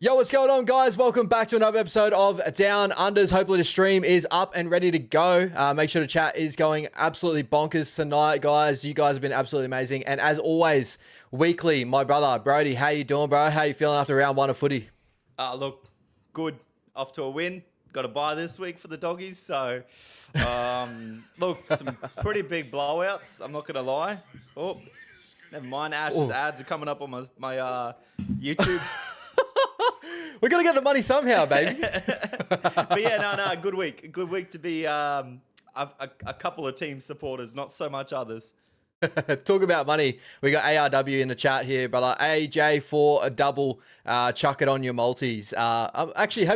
Yo, what's going on, guys? Welcome back to another episode of Down Unders. Hopefully the stream is up and ready to go. Make sure the chat is going absolutely bonkers tonight, guys. You guys have been absolutely amazing. And as always, weekly, my brother, Brody, how you doing, bro? How you feeling after round one of footy? Look, good. Off to a win. Got a bye this week for the doggies. So, look, some pretty big blowouts. I'm not going to lie. Oh, never mind. Ash's ads are coming up on my YouTube. We're going to get the money somehow, baby. But yeah, no, good week. A good week to be a couple of team supporters, not so much others. Talk about money. We got ARW in the chat here, brother. AJ for a double. Chuck it on your multis. Actually,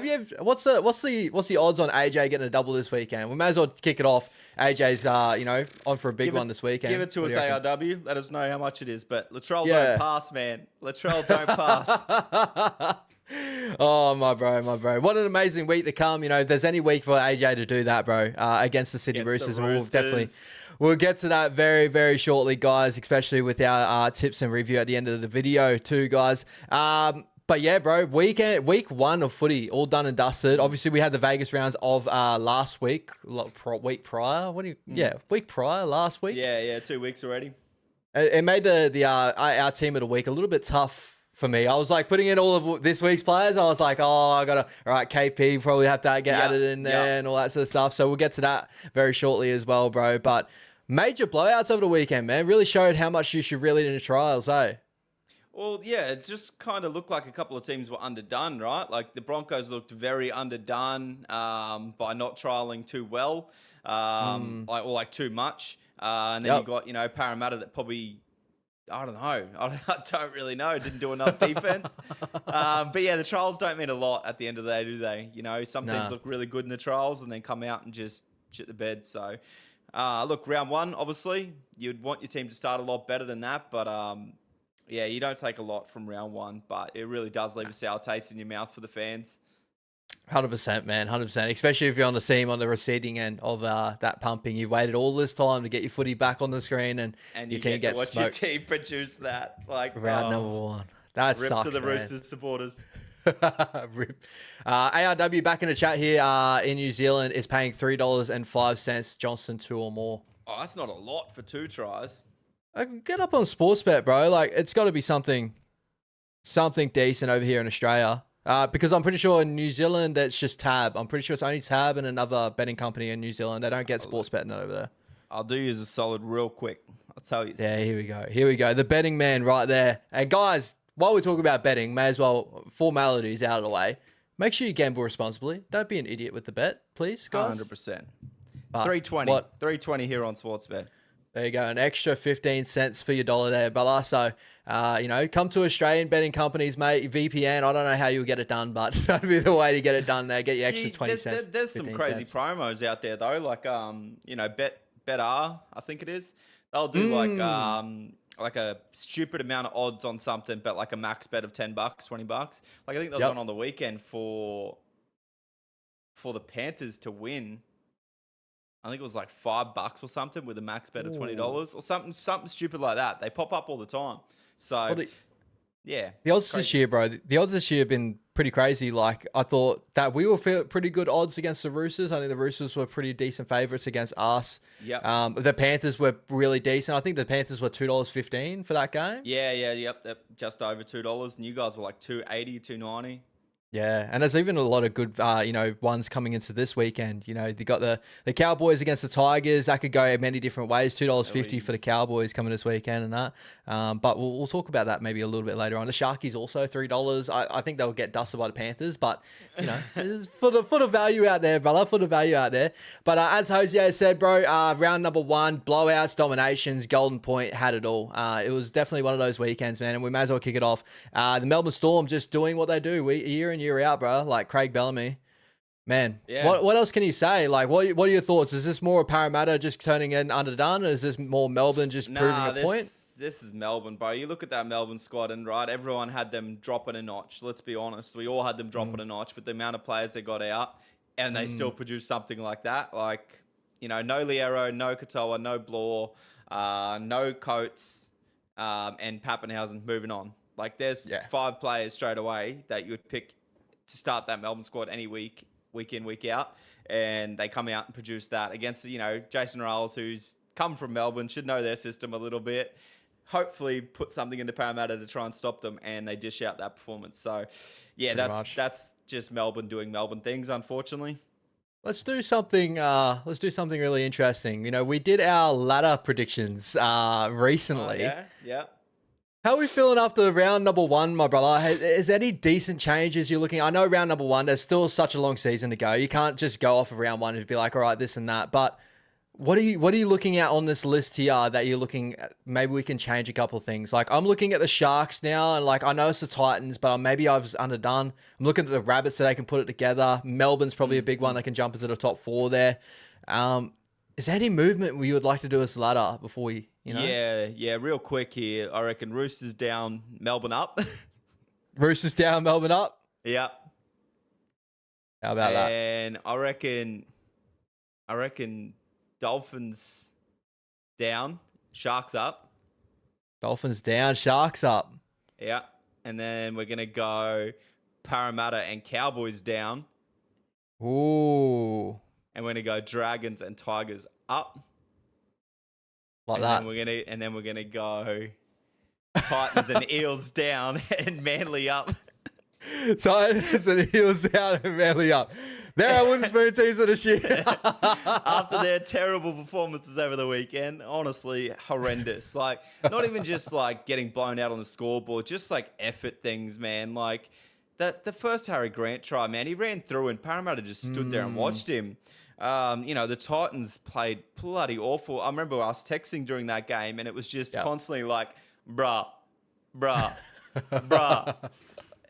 what's the odds on AJ getting a double this weekend? We may as well kick it off. AJ's on for a big one this weekend. Give it to us, ARW. Let us know how much it is. But Latrell don't pass, man. Latrell don't pass. Oh, my bro. What an amazing week to come. You know, if there's any week for AJ to do that, bro, against the Sydney Roosters, and we'll get to that very, very shortly, guys, especially with our tips and review at the end of the video too, guys. But yeah, bro, week one of footy, all done and dusted. Obviously, we had the Vegas rounds of last week, week prior. Week prior, last week. Yeah, 2 weeks already. It made our team of the week a little bit tough for me. I was like putting in all of this week's players. I was like, all right, KP probably have to get added in there and all that sort of stuff. So we'll get to that very shortly as well, bro. But major blowouts over the weekend, man. Really showed how much you should really in the trials, eh? Well, yeah, it just kind of looked like a couple of teams were underdone, right? Like the Broncos looked very underdone by not trialing too well, like too much. And then you got, Parramatta that probably, I don't know. I don't really know. Didn't do enough defense. But yeah, the trials don't mean a lot at the end of the day, do they? Some teams look really good in the trials and then come out and just shit the bed. So, look, round one, obviously, you'd want your team to start a lot better than that. But, yeah, you don't take a lot from round one. But it really does leave a sour taste in your mouth for the fans. 100%, man, 100%. Especially if you're on the receiving end of that pumping. You've waited all this time to get your footy back on the screen, and your team gets smoked. Watch your team produce that, round number one. That rip sucks, to the man. Roosters supporters. Rip. ARW back in the chat here in New Zealand is paying $3.05. Johnston 2 or more. Oh, that's not a lot for 2 tries. Get up on Sportsbet, bro. Like, it's got to be something decent over here in Australia. Because I'm pretty sure in New Zealand, it's just Tab. I'm pretty sure it's only Tab and another betting company in New Zealand. They don't get sports betting over there. I'll do you as a solid real quick. I'll tell you. Yeah, here we go. The betting man right there. And guys, while we talk about betting, may as well, formalities out of the way. Make sure you gamble responsibly. Don't be an idiot with the bet, please, guys. 100%. 320. What? 320 here on Sportsbet. There you go, an extra 15 cents for your dollar there, Bella. So, come to Australian betting companies, mate. VPN, I don't know how you'll get it done, but that'd be the way to get it done there. Get your extra 20 cents. There's some crazy promos out there, though. Like, BetR, I think it is. They'll do like a stupid amount of odds on something, but like a max bet of $10, $20. Like, I think there was one on the weekend for the Panthers to win. I think it was like $5 or something with a max bet of $20 or something stupid like that. They pop up all the time. So, yeah. The odds this year, bro, the odds this year have been pretty crazy. Like, I thought that we were pretty good odds against the Roosters. I think the Roosters were pretty decent favourites against us. Yep. The Panthers were really decent. I think the Panthers were $2.15 for that game. Yep. Just over $2. And you guys were like $2.80, $2.90. Yeah, and there's even a lot of good, ones coming into this weekend. They got the Cowboys against the Tigers. That could go many different ways. $2.50 for the Cowboys coming this weekend and that. But we'll talk about that maybe a little bit later on. The Sharkies also $3. I think they'll get dusted by the Panthers, but for the value out there, brother, for the value out there. But as Jose said, bro, round number one, blowouts, dominations, Golden Point had it all. It was definitely one of those weekends, man, and we may as well kick it off. The Melbourne Storm just doing what they do year in, year out, bro. Like Craig Bellamy. Man, what else can you say? Like, what are your thoughts? Is this more Parramatta just turning in underdone, or is this more Melbourne just proving a point? This is Melbourne, bro. You look at that Melbourne squad and, right, everyone had them dropping a notch. Let's be honest. We all had them dropping a notch with the amount of players they got out, and they still produced something like that. Like, no Liero, no Katoa, no Blore, no Coates, and Pappenhausen moving on. Like there's 5 players straight away that you would pick to start that Melbourne squad any week in, week out, and they come out and produce that against, Jason Riles, who's come from Melbourne, should know their system a little bit. Hopefully put something into Parramatta to try and stop them, and they dish out that performance. So, yeah, that's just Melbourne doing Melbourne things, unfortunately. Let's do something. Let's do something really interesting. We did our ladder predictions recently. Yeah. How are we feeling after round number 1, my brother? Is any decent changes you're looking? I know round number 1, there's still such a long season to go. You can't just go off of round 1 and be like, all right, this and that. But what are you looking at on this list here that you're looking at? Maybe we can change a couple of things. Like I'm looking at the Sharks now, and like I know it's the Titans, but maybe I was underdone. I'm looking at the Rabbits, so they can put it together. Melbourne's probably a big one. They can jump into the top 4 there. Is there any movement you would like to do as ladder before we, Yeah, real quick here. I reckon Roosters down, Melbourne up. Roosters down, Melbourne up? Yeah. How about that? And I reckon Dolphins down, Sharks up. Dolphins down, Sharks up. Yeah. And then we're going to go Parramatta and Cowboys down. Ooh. And we're going to go Dragons and Tigers up. Like that. And then we're going to go Titans and Eels down and Manly up. Titans and Eels down and Manly up. There are wooden spoon teams of this year. After their terrible performances over the weekend, honestly, horrendous. Like, not even just like getting blown out on the scoreboard, just like effort things, man. Like the first Harry Grant try, man, he ran through and Parramatta just stood there and watched him. The Titans played bloody awful. I remember us texting during that game, and it was just constantly like, bruh.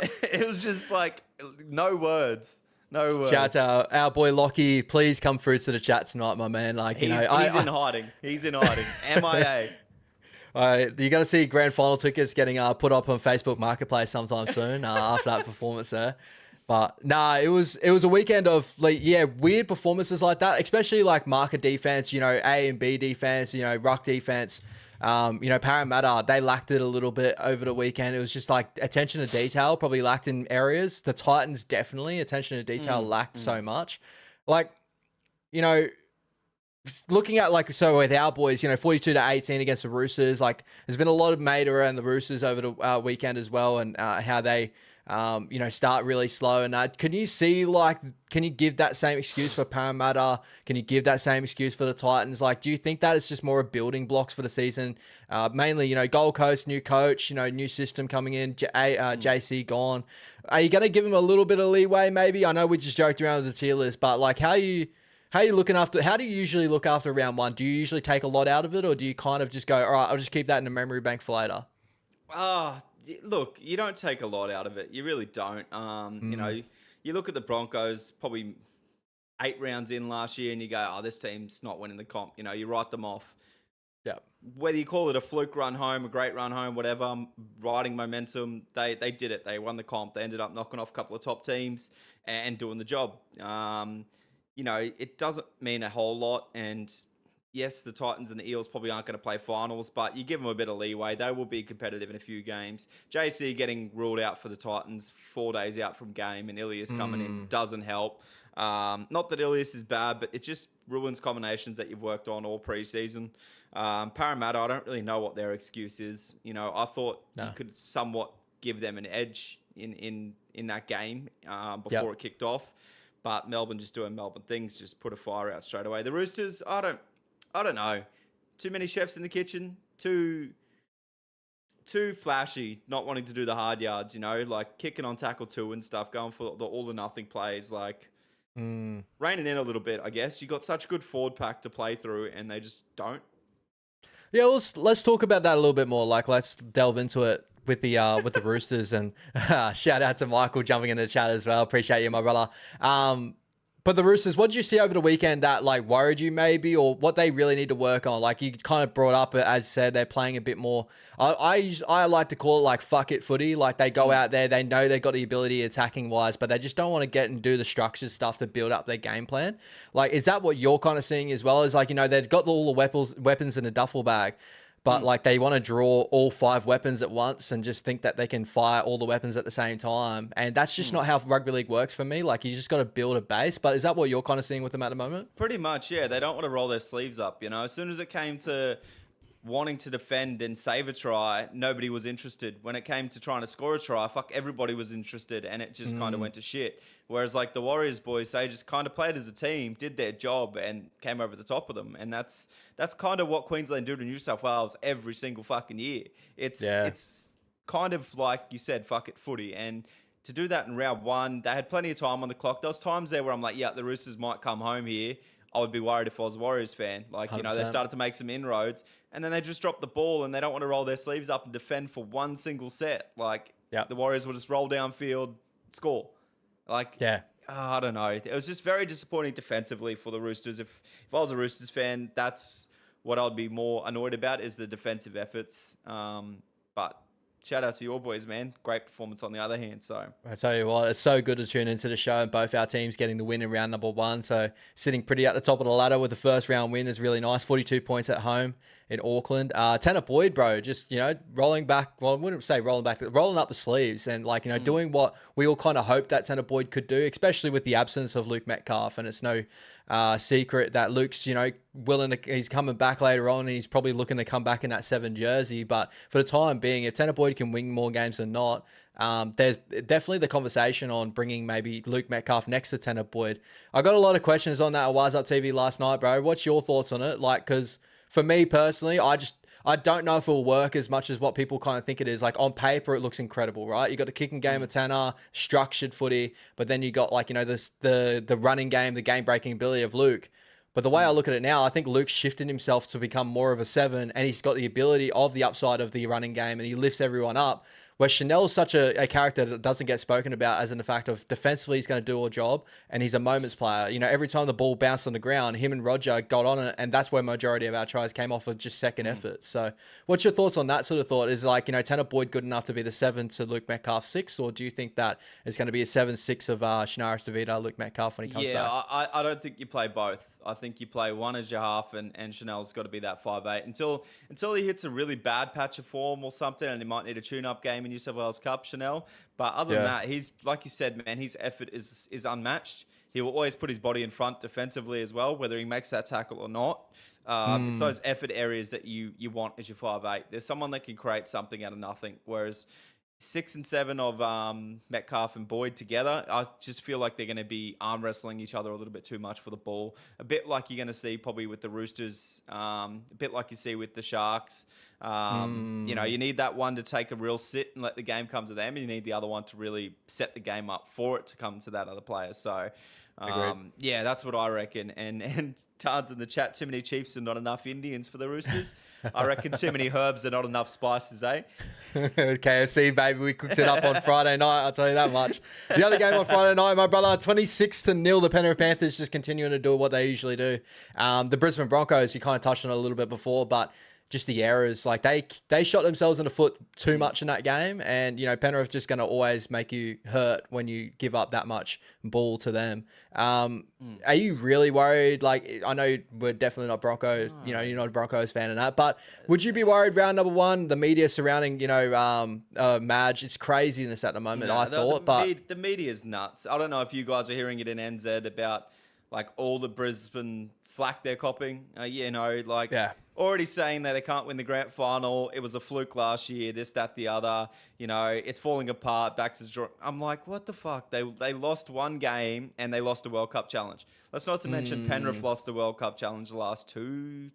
It was just like no words. No words. Shout out our boy Lockie. Please come through to the chat tonight, my man. Like he's in hiding. He's in hiding. MIA. You're going to see grand final tickets getting put up on Facebook Marketplace sometime soon after that performance there. But nah, it was a weekend of weird performances like that, especially like marker defense, A and B defense, ruck defense. Parramatta, they lacked it a little bit over the weekend. It was just like attention to detail probably lacked in areas. The Titans definitely attention to detail lacked so much. Like, looking at with our boys, 42-18 against the Roosters, like there's been a lot of made around the Roosters over the weekend as well, and how they start really slow. And can you give that same excuse for Parramatta? Can you give that same excuse for the Titans? Like, do you think that it's just more of building blocks for the season? Mainly, Gold Coast, new coach, new system coming in, JC gone. Are you going to give him a little bit of leeway maybe? I know we just joked around with the tier list, but like how do you usually look after round 1? Do you usually take a lot out of it, or do you kind of just go, all right, I'll just keep that in the memory bank for later? Look, you don't take a lot out of it. You really don't. You look at the Broncos, probably 8 rounds in last year, and you go, this team's not winning the comp. You write them off. Yeah. Whether you call it a fluke run home, a great run home, whatever, riding momentum, they did it. They won the comp. They ended up knocking off a couple of top teams and doing the job. It doesn't mean a whole lot, and yes, the Titans and the Eels probably aren't going to play finals, but you give them a bit of leeway. They will be competitive in a few games. JC getting ruled out for the Titans 4 days out from game, and Ilias coming in doesn't help. Not that Ilias is bad, but it just ruins combinations that you've worked on all preseason. Parramatta, I don't really know what their excuse is. I thought you could somewhat give them an edge in that game before it kicked off. But Melbourne just doing Melbourne things, just put a fire out straight away. The Roosters, I don't know. Too many chefs in the kitchen. Too flashy. Not wanting to do the hard yards. Like kicking on tackle 2 and stuff. Going for the all or nothing plays. Like reining in a little bit. I guess you got such good forward pack to play through, and they just don't. Yeah, let's talk about that a little bit more. Like, let's delve into it with the Roosters, and shout out to Michael jumping in the chat as well. Appreciate you, my brother. But the Roosters, what did you see over the weekend that like worried you maybe, or what they really need to work on? Like you kind of brought up, as you said, they're playing a bit more. I like to call it like fuck it footy. Like they go out there, they know they've got the ability attacking wise, but they just don't want to get and do the structured stuff to build up their game plan. Like, is that what you're kind of seeing as well? As like, they've got all the weapons in a duffel bag, but like they want to draw all 5 weapons at once and just think that they can fire all the weapons at the same time. And that's just not how rugby league works for me. Like you just got to build a base. But is that what you're kind of seeing with them at the moment? Pretty much, yeah. They don't want to roll their sleeves up, you know. As soon as it came to wanting to defend and save a try, nobody was interested. When it came to trying to score a try, everybody was interested, and it just kind of went to shit. Whereas like the Warriors boys, they just kind of played as a team, did their job, and came over the top of them. And that's kind of what Queensland do to New South Wales every single fucking year. It's kind of like you said, fuck it footy. And to do that in round 1, they had plenty of time on the clock. There was times there where I'm like, yeah, the Roosters might come home here. I would be worried if I was a Warriors fan. Like, 100%. You know, they started to make some inroads, and then they just dropped the ball, and they don't want to roll their sleeves up and defend for one single set. Like, the Warriors will just roll downfield, score. Like, I don't know. It was just very disappointing defensively for the Roosters. If I was a Roosters fan, that's what I'd be more annoyed about is the defensive efforts. But shout out to your boys, man. Great performance on the other hand. So I tell you what, it's so good to tune into the show, and both our teams getting the win in round number 1. So sitting pretty at the top of the ladder with the first round win is really nice. 42 points at home in Auckland. Tanner Boyd, bro, just, you know, rolling back. Well, I wouldn't say rolling back, rolling up the sleeves and like, you know, doing what we all kind of hoped that Tanner Boyd could do, especially with the absence of Luke Metcalf. And it's no secret that Luke's, you know, he's coming back later on, and he's probably looking to come back in that 7 jersey. But for the time being, if Tanner Boyd can win more games than not, there's definitely the conversation on bringing maybe Luke Metcalf next to Tanner Boyd. I got a lot of questions on that at Wise Up TV last night, bro. What's your thoughts on it? Like, because for me personally, I don't know if it'll work as much as what people kind of think it is. Like on paper, it looks incredible, right? You got the kicking game of Tanner, structured footy, but then you got like, you know, the running game, the game breaking ability of Luke. But the way I look at it now, I think Luke's shifted himself to become more of a 7, and he's got the ability of the upside of the running game, and he lifts everyone up. Where Chanel's such a character that doesn't get spoken about, as in the fact of defensively he's going to do a job, and he's a moments player. You know, every time the ball bounced on the ground, him and Roger got on it, and that's where majority of our tries came off of just second efforts. So what's your thoughts on that sort of thought? Is like, you know, Tanner Boyd good enough to be the 7 to Luke Metcalf 6, or do you think that it's going to be a 7-6 of Shanaris DeVita, Luke Metcalf when he comes back? Yeah, I don't think you play both. I think you play one as your half, and Chanel's got to be that 5'8". Until he hits a really bad patch of form or something, and he might need a tune-up game in New South Wales Cup, Chanel. But other than that, he's, like you said, man, his effort is unmatched. He will always put his body in front defensively as well, whether he makes that tackle or not. It's those effort areas that you want as your 5'8". There's someone that can create something out of nothing, whereas 6 and 7 of Metcalf and Boyd together, I just feel like they're going to be arm wrestling each other a little bit too much for the ball. A bit like you're going to see probably with the Roosters, a bit like you see with the Sharks. You know, you need that one to take a real sit and let the game come to them, and you need the other one to really set the game up for it to come to that other player. So, yeah, that's what I reckon. And Tarns in the chat, too many Chiefs and not enough Indians for the Roosters. I reckon too many herbs and not enough spices, eh? KFC, baby. We cooked it up on Friday night, I'll tell you that much. The other game on Friday night, my brother, 26-0. The Penrith Panthers just continuing to do what they usually do. The Brisbane Broncos, you kind of touched on it a little bit before, but just the errors, like they shot themselves in the foot too much in that game, and you know Penrith just going to always make you hurt when you give up that much ball to them. Are you really worried? Like, I know we're definitely not Broncos, you know, you're not a Broncos fan and that, but would you be worried round number 1? The media surrounding, you know, Madge, it's craziness at the moment. The media is nuts. I don't know if you guys are hearing it in NZ about like all the Brisbane slack they're copping. You know, like already saying that they can't win the grand final. It was a fluke last year, this, that, the other. You know, it's falling apart, back to the draw. I'm like, what the fuck? They lost one game and they lost a World Cup challenge. Let's not to mention Penrith lost the World Cup challenge the last 2-3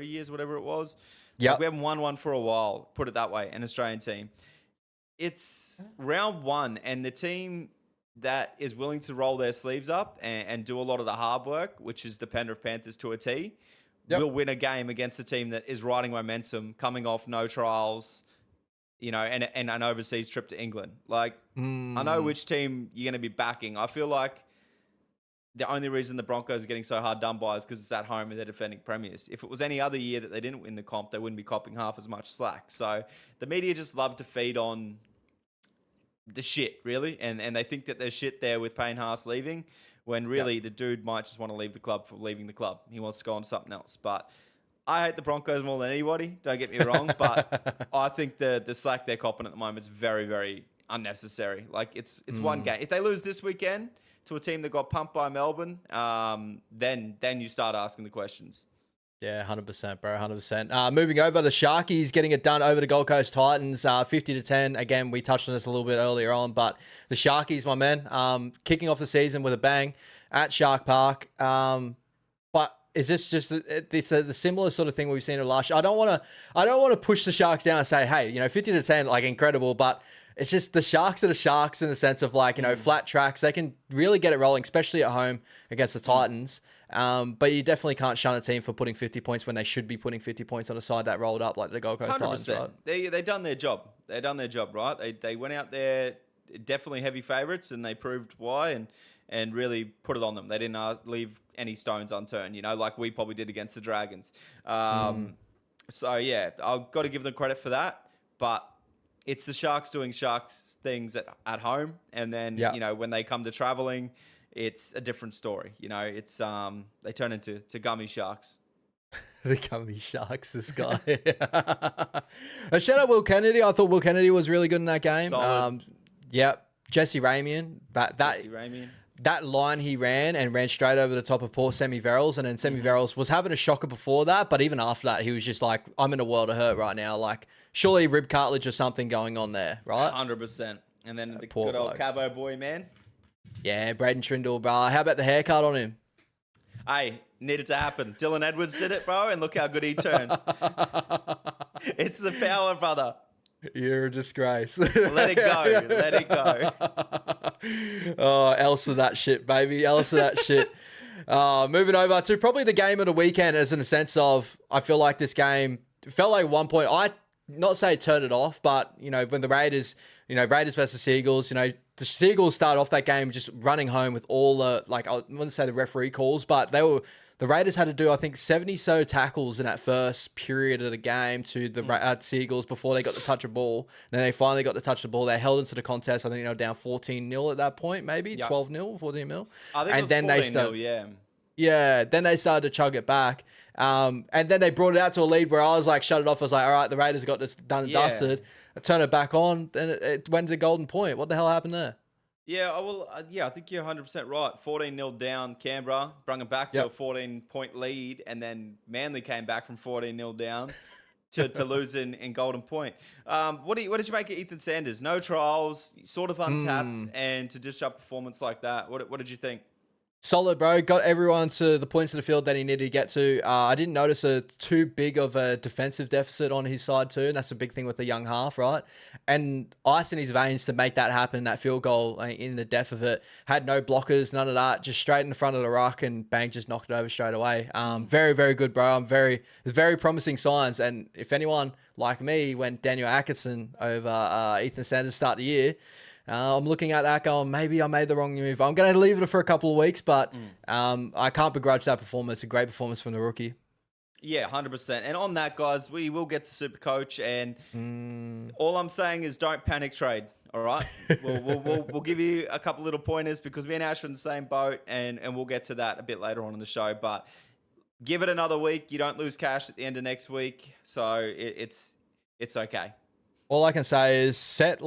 years, whatever it was. Yeah, like, we haven't won one for a while, put it that way, an Australian team. It's round 1, and the team that is willing to roll their sleeves up and do a lot of the hard work, which is the Penrith Panthers to a T, will win a game against a team that is riding momentum, coming off no trials, you know, and an overseas trip to England. Like, I know which team you're going to be backing. I feel like the only reason the Broncos are getting so hard done by is because it's at home and they're defending premiers. If it was any other year that they didn't win the comp, they wouldn't be copping half as much slack. So the media just love to feed on the shit, really, and they think that there's shit there with Payne Haas leaving, when really the dude might just want to leave the club for leaving the club. He wants to go on to something else. But I hate the Broncos more than anybody. Don't get me wrong, but I think the slack they're copping at the moment is very, very unnecessary. Like it's one game. If they lose this weekend to a team that got pumped by Melbourne, then you start asking the questions. Yeah, 100%, bro, 100%. Moving over, the Sharkies getting it done over the Gold Coast Titans, 50-10. Again, we touched on this a little bit earlier on, but the Sharkies, my man, kicking off the season with a bang at Shark Park. But is this just the similar sort of thing we've seen in last year? I don't want to push the Sharks down and say, hey, 50-10, like incredible, but it's just the Sharks are the Sharks in the sense of like, flat tracks. They can really get it rolling, especially at home against the Titans. But you definitely can't shun a team for putting 50 points when they should be putting 50 points on a side that rolled up like the Gold Coast 100%. Titans. Right? They done their job. They done their job, right? They went out there definitely heavy favourites, and they proved why and really put it on them. They didn't leave any stones unturned, like we probably did against the Dragons. So yeah, I've got to give them credit for that. But it's the Sharks doing Sharks things at home, and then when they come to traveling, it's a different story. It's they turn into gummy sharks. The gummy sharks, this guy. A shout out Will Kennedy. I thought Will Kennedy was really good in that game. Jesse Ramian. Jesse Ramian. That line he ran straight over the top of poor Semi Verrills, and then Semi Verrills was having a shocker before that, but even after that, he was just like, I'm in a world of hurt right now. Like, surely rib cartilage or something going on there, right? 100%. And then the poor good old bloke. Cabo boy, man. Yeah, Braden Trindle, bro. How about the haircut on him? Hey, needed to happen. Dylan Edwards did it, bro, and look how good he turned. It's the power, brother. You're a disgrace. Let it go. Let it go. Oh, else of that shit, baby. Else of that shit. Moving over to probably the game of the weekend, as in a sense of, I feel like this game felt like one point. I not say turn it off, but when the Raiders, Raiders versus Seagulls, the Seagulls started off that game just running home with all the, like, I wouldn't say the referee calls, but the Raiders had to do, I think, 70 so tackles in that first period of the game to the Seagulls before they got to touch a ball. Then they finally got to touch the ball. They held into the contest. I think they were down 14-0 at that point, maybe 12-0, 14-0. I think it was 14-0, yeah. Yeah, then they started to chug it back. And then they brought it out to a lead where I was like, shut it off. I was like, all right, the Raiders got this done and dusted. I turn it back on, then it went to the golden point. What the hell happened there? Yeah, I think you're 100% right. 14-0 down Canberra, brought it back to a 14-point lead, and then Manly came back from 14-0 down to lose in Golden Point. What did you make of Ethan Sanders? No trials, sort of untapped, and to dish up performance like that. What did you think? Solid, bro. Got everyone to the points of the field that he needed to get to. I didn't notice too big of a defensive deficit on his side too, and that's a big thing with the young half, right? And ice in his veins to make that happen, that field goal in the depth of it. Had no blockers, none of that. Just straight in front of the ruck, and bang, just knocked it over straight away. Very, very good, bro. There's very promising signs. And if anyone like me went Daniel Atkinson over Ethan Sanders start the year, I'm looking at that going, maybe I made the wrong move. I'm going to leave it for a couple of weeks, but I can't begrudge that performance. A great performance from the rookie. Yeah, 100%. And on that, guys, we will get to Supercoach, and all I'm saying is don't panic trade, all right? We'll give you a couple little pointers because me and Ash are in the same boat, and we'll get to that a bit later on in the show. But give it another week. You don't lose cash at the end of next week, so it's okay. All I can say is set,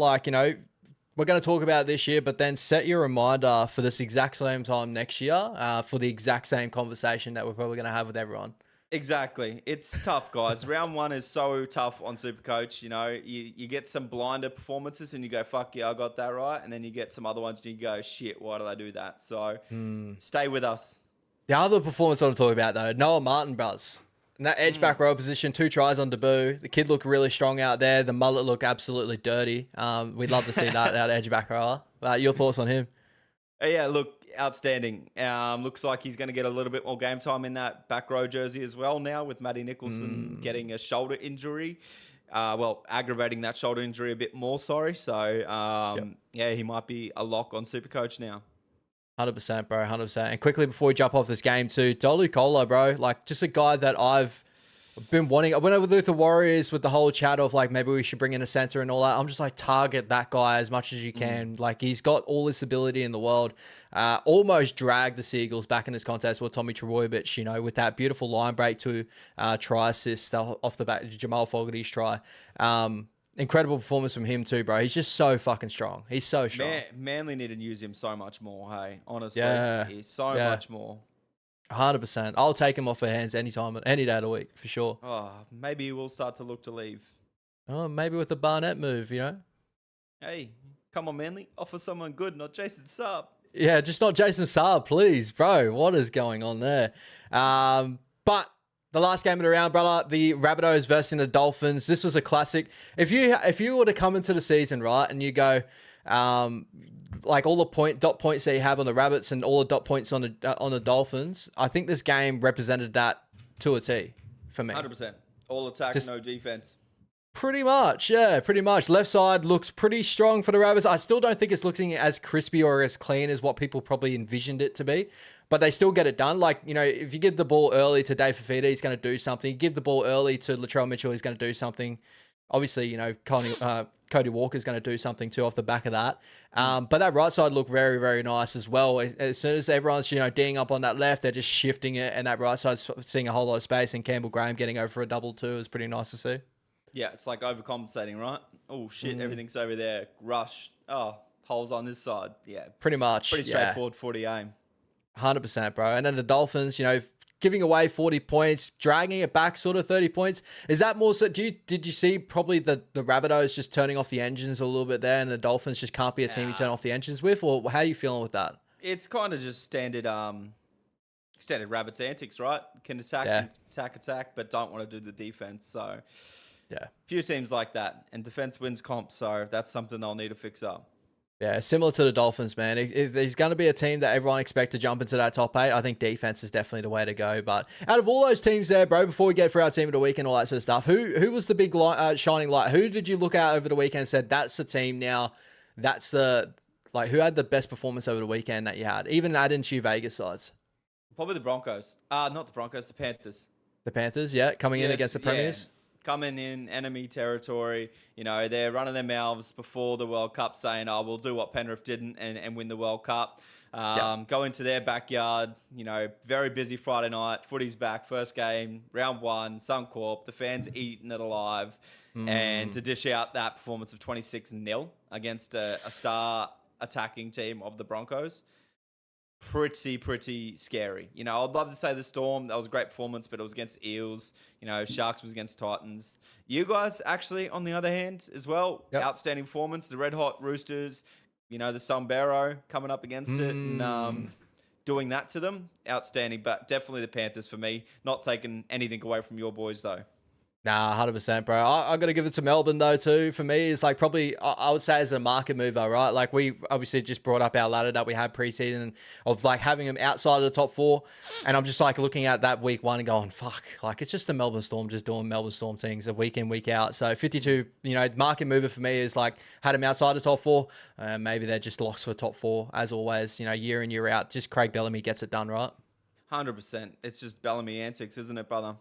we're going to talk about it this year, but then set your reminder for this exact same time next year for the exact same conversation that we're probably going to have with everyone. Exactly. It's tough, guys. Round one is so tough on Supercoach. You get some blinder performances and you go, fuck yeah, I got that right. And then you get some other ones and you go, shit, why did I do that? So stay with us. The other performance I want to talk about, though, Noah Martin, bros. In that edge back row position, 2 tries on debut. The kid looked really strong out there. The mullet looked absolutely dirty. We'd love to see that out edge back row. Your thoughts on him? Yeah, look, outstanding. Looks like he's going to get a little bit more game time in that back row jersey as well now with Matty Nicholson getting a shoulder injury. Aggravating that shoulder injury a bit more, sorry. So, he might be a lock on Supercoach now. 100%, bro, 100%. And quickly before we jump off this game too, Dolu Kola, bro, just a guy that I've been wanting. I went over with the Warriors with the whole chat of like maybe we should bring in a center and all that. I'm just like, target that guy as much as you can. Like he's got all this ability in the world. Almost dragged the Seagulls back in this contest with Tommy Trbojevic, you know, with that beautiful line break to try assist off the back, Jamal Fogarty's try. Incredible performance from him too, bro. He's just so fucking strong. He's so strong. Manly need to use him so much more. Hey, honestly, he's so much more. 100%. I'll take him off her hands anytime, any day of the week, for sure. Oh, maybe we'll start to look to leave. Oh, maybe with the Barnett move, you know? Hey, come on, Manly. Offer someone good, not Jason Saab. Yeah, just not Jason Saab, please, bro. What is going on there? But the last game of the round, brother, the Rabbitohs versus the Dolphins. This was a classic. If you were to come into the season, right, and you go, like all the dot points that you have on the Rabbits and all the dot points on the Dolphins, I think this game represented that to a T for me. 100%. All attack, no defense. Pretty much, yeah, pretty much. Left side looks pretty strong for the Rabbits. I still don't think it's looking as crispy or as clean as what people probably envisioned it to be, but they still get it done. Like, you know, if you give the ball early to Dave Fafita, he's going to do something. You give the ball early to Latrell Mitchell, he's going to do something. Obviously, you know, Cody Walker's going to do something too off the back of that. But that right side looked very, very nice as well. As soon as everyone's, you know, D'ing up on that left, they're just shifting it, and that right side's seeing a whole lot of space, and Campbell Graham getting over for a double too is pretty nice to see. Yeah, it's like overcompensating, right? Oh, shit, everything's over there. Rush. Oh, holes on this side. Yeah. Pretty much. Pretty straightforward 40 aim. 100%, bro. And then the Dolphins, you know, giving away 40 points, dragging it back sort of 30 points. Is that more so? Did you see probably the Rabbitohs just turning off the engines a little bit there, and the Dolphins just can't be a team you turn off the engines with? Or how are you feeling with that? It's kind of just standard Rabbits antics, right? Can attack, but don't want to do the defense. So, yeah, few teams like that, and defense wins comp. So that's something they'll need to fix up. Yeah, similar to the Dolphins, man. If there's going to be a team that everyone expects to jump into that top 8, I think defense is definitely the way to go. But out of all those teams there, bro, before we get for our team of the week and all that sort of stuff, who was the big shining light? Who did you look at over the weekend and said, that's the team now? That's the, like, who had the best performance over the weekend that you had? Even add into your Vegas sides. Probably the Broncos. Not the Broncos, the Panthers. The Panthers, yeah, coming in against the Premiers. Yeah. Coming in enemy territory, you know, they're running their mouths before the World Cup saying, oh, we'll do what Penrith didn't and win the World Cup. Go into their backyard, you know, very busy Friday night, footy's back, first game, round 1, Suncorp, the fans eating it alive. And to dish out that performance of 26-0 against a star attacking team of the Broncos, pretty scary. You know, I'd love to say the Storm, that was a great performance, but it was against the Eels. You know, Sharks was against Titans. You guys actually, on the other hand, as well, outstanding performance. The Red Hot Roosters, you know, the Sombrero coming up against it and doing that to them, outstanding. But definitely the Panthers for me, not taking anything away from your boys though. Nah, 100%, bro. I got to give it to Melbourne, though, too. For me, it's like probably, I would say, as a market mover, right? Like, we obviously just brought up our ladder that we had preseason of, like, having them outside of the top 4. And I'm just, like, looking at that week 1 and going, fuck. Like, it's just the Melbourne Storm just doing Melbourne Storm things a week in, week out. So, 52, you know, market mover for me is, like, had them outside the top 4. Maybe they're just locks for top 4, as always. You know, year in, year out. Just Craig Bellamy gets it done, right? 100%. It's just Bellamy antics, isn't it, brother?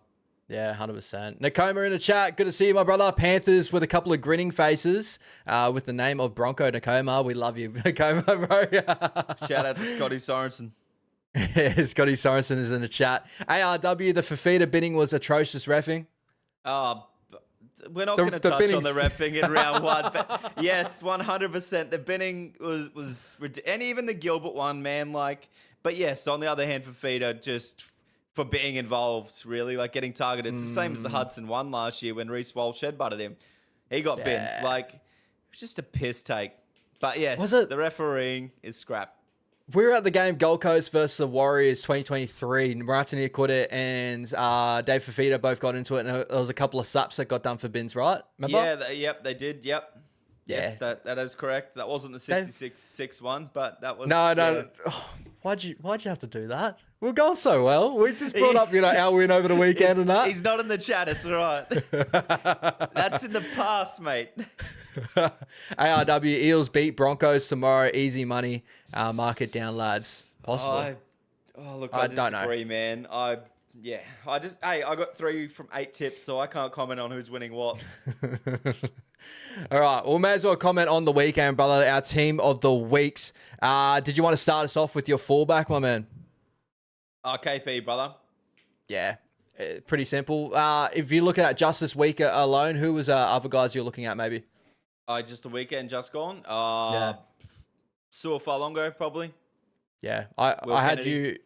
Yeah, 100%. Nakoma in the chat. Good to see you, my brother. Panthers with a couple of grinning faces with the name of Bronco Nakoma. We love you, Nakoma, bro. Shout out to Scotty Sorensen. Yeah, Scotty Sorensen is in the chat. ARW, the Fafita bidding was atrocious reffing. We're not going to touch on the reffing in round 1. But yes, 100%. The binning was and even the Gilbert one, man. Like, but yes, on the other hand, Fafita just for being involved, really, like getting targeted. It's the same as the Hudson one last year when Reece Walsh headbutted him. He got binned. Like, it was just a piss take. But yes, the refereeing is scrap. We were at the game Gold Coast versus the Warriors 2023. Maratini Akute and Dave Fafita both got into it, and there was a couple of slaps that got done for bins, right? Remember? Yeah, they did. Yep. Yeah. Yes, that is correct. That wasn't the 66-6 one, but that was... No. Oh, why'd you have to do that? We're going so well. We just brought up, you know, our win over the weekend and that. He's not in the chat. It's all right. That's in the past, mate. ARW, Eels beat Broncos tomorrow. Easy money. Mark it down, lads. Possible. Look, I don't disagree, know. man. Yeah, I got 3 from 8 tips, so I can't comment on who's winning what. All right, well, may as well comment on the weekend, brother. Our team of the weeks. Did you want to start us off with your fullback, my man? KP, brother. Yeah, pretty simple. If you look at just this week alone, who was other guys you're looking at maybe? Just a weekend just gone. Yeah. Sua Falongo, probably. Yeah, I had Kennedy. you.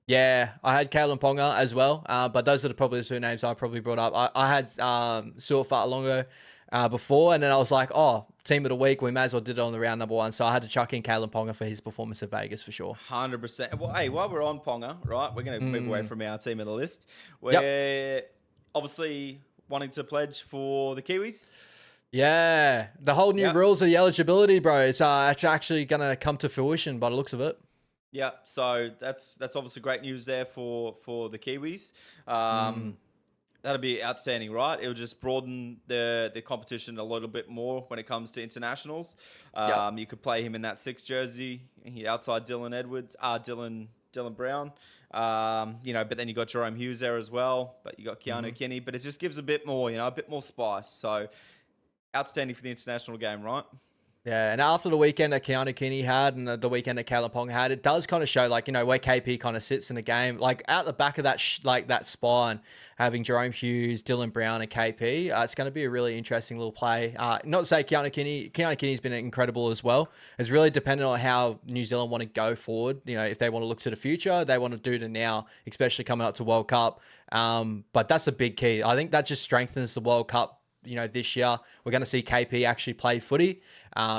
Yeah, I had Kalen Ponga as well, but those are probably the two names I probably brought up. I had Sua Falongo before, and then I was like, oh, team of the week, we may as well did it on the round number 1, so I had to chuck in Kalen Ponga for his performance at Vegas for sure. 100%. Well, hey, while we're on Ponga, right, we're going to move away from our team of the list. We're obviously wanting to pledge for the Kiwis. Yeah, the whole new rules of the eligibility, bro. It's actually going to come to fruition by the looks of it. Yeah, so that's obviously great news there for the Kiwis. That'll be outstanding, right? It'll just broaden the competition a little bit more when it comes to internationals. You could play him in that 6 jersey outside Dylan Brown. But then you got Jerome Hughes there as well. But you got Keanu Kinney. But it just gives a bit more, a bit more spice. So outstanding for the international game, right? Yeah, and after the weekend that Keanu Kinney had and the weekend that Kalen Ponga had, it does kind of show, like, where KP kind of sits in the game. Like, out the back of that, that spine, having Jerome Hughes, Dylan Brown, and KP, it's going to be a really interesting little play. Not to say Keanu Kinney's been incredible as well. It's really dependent on how New Zealand want to go forward. If they want to look to the future, they want to do the now, especially coming up to World Cup. But that's a big key. I think that just strengthens the World Cup. This year, we're going to see KP actually play footy.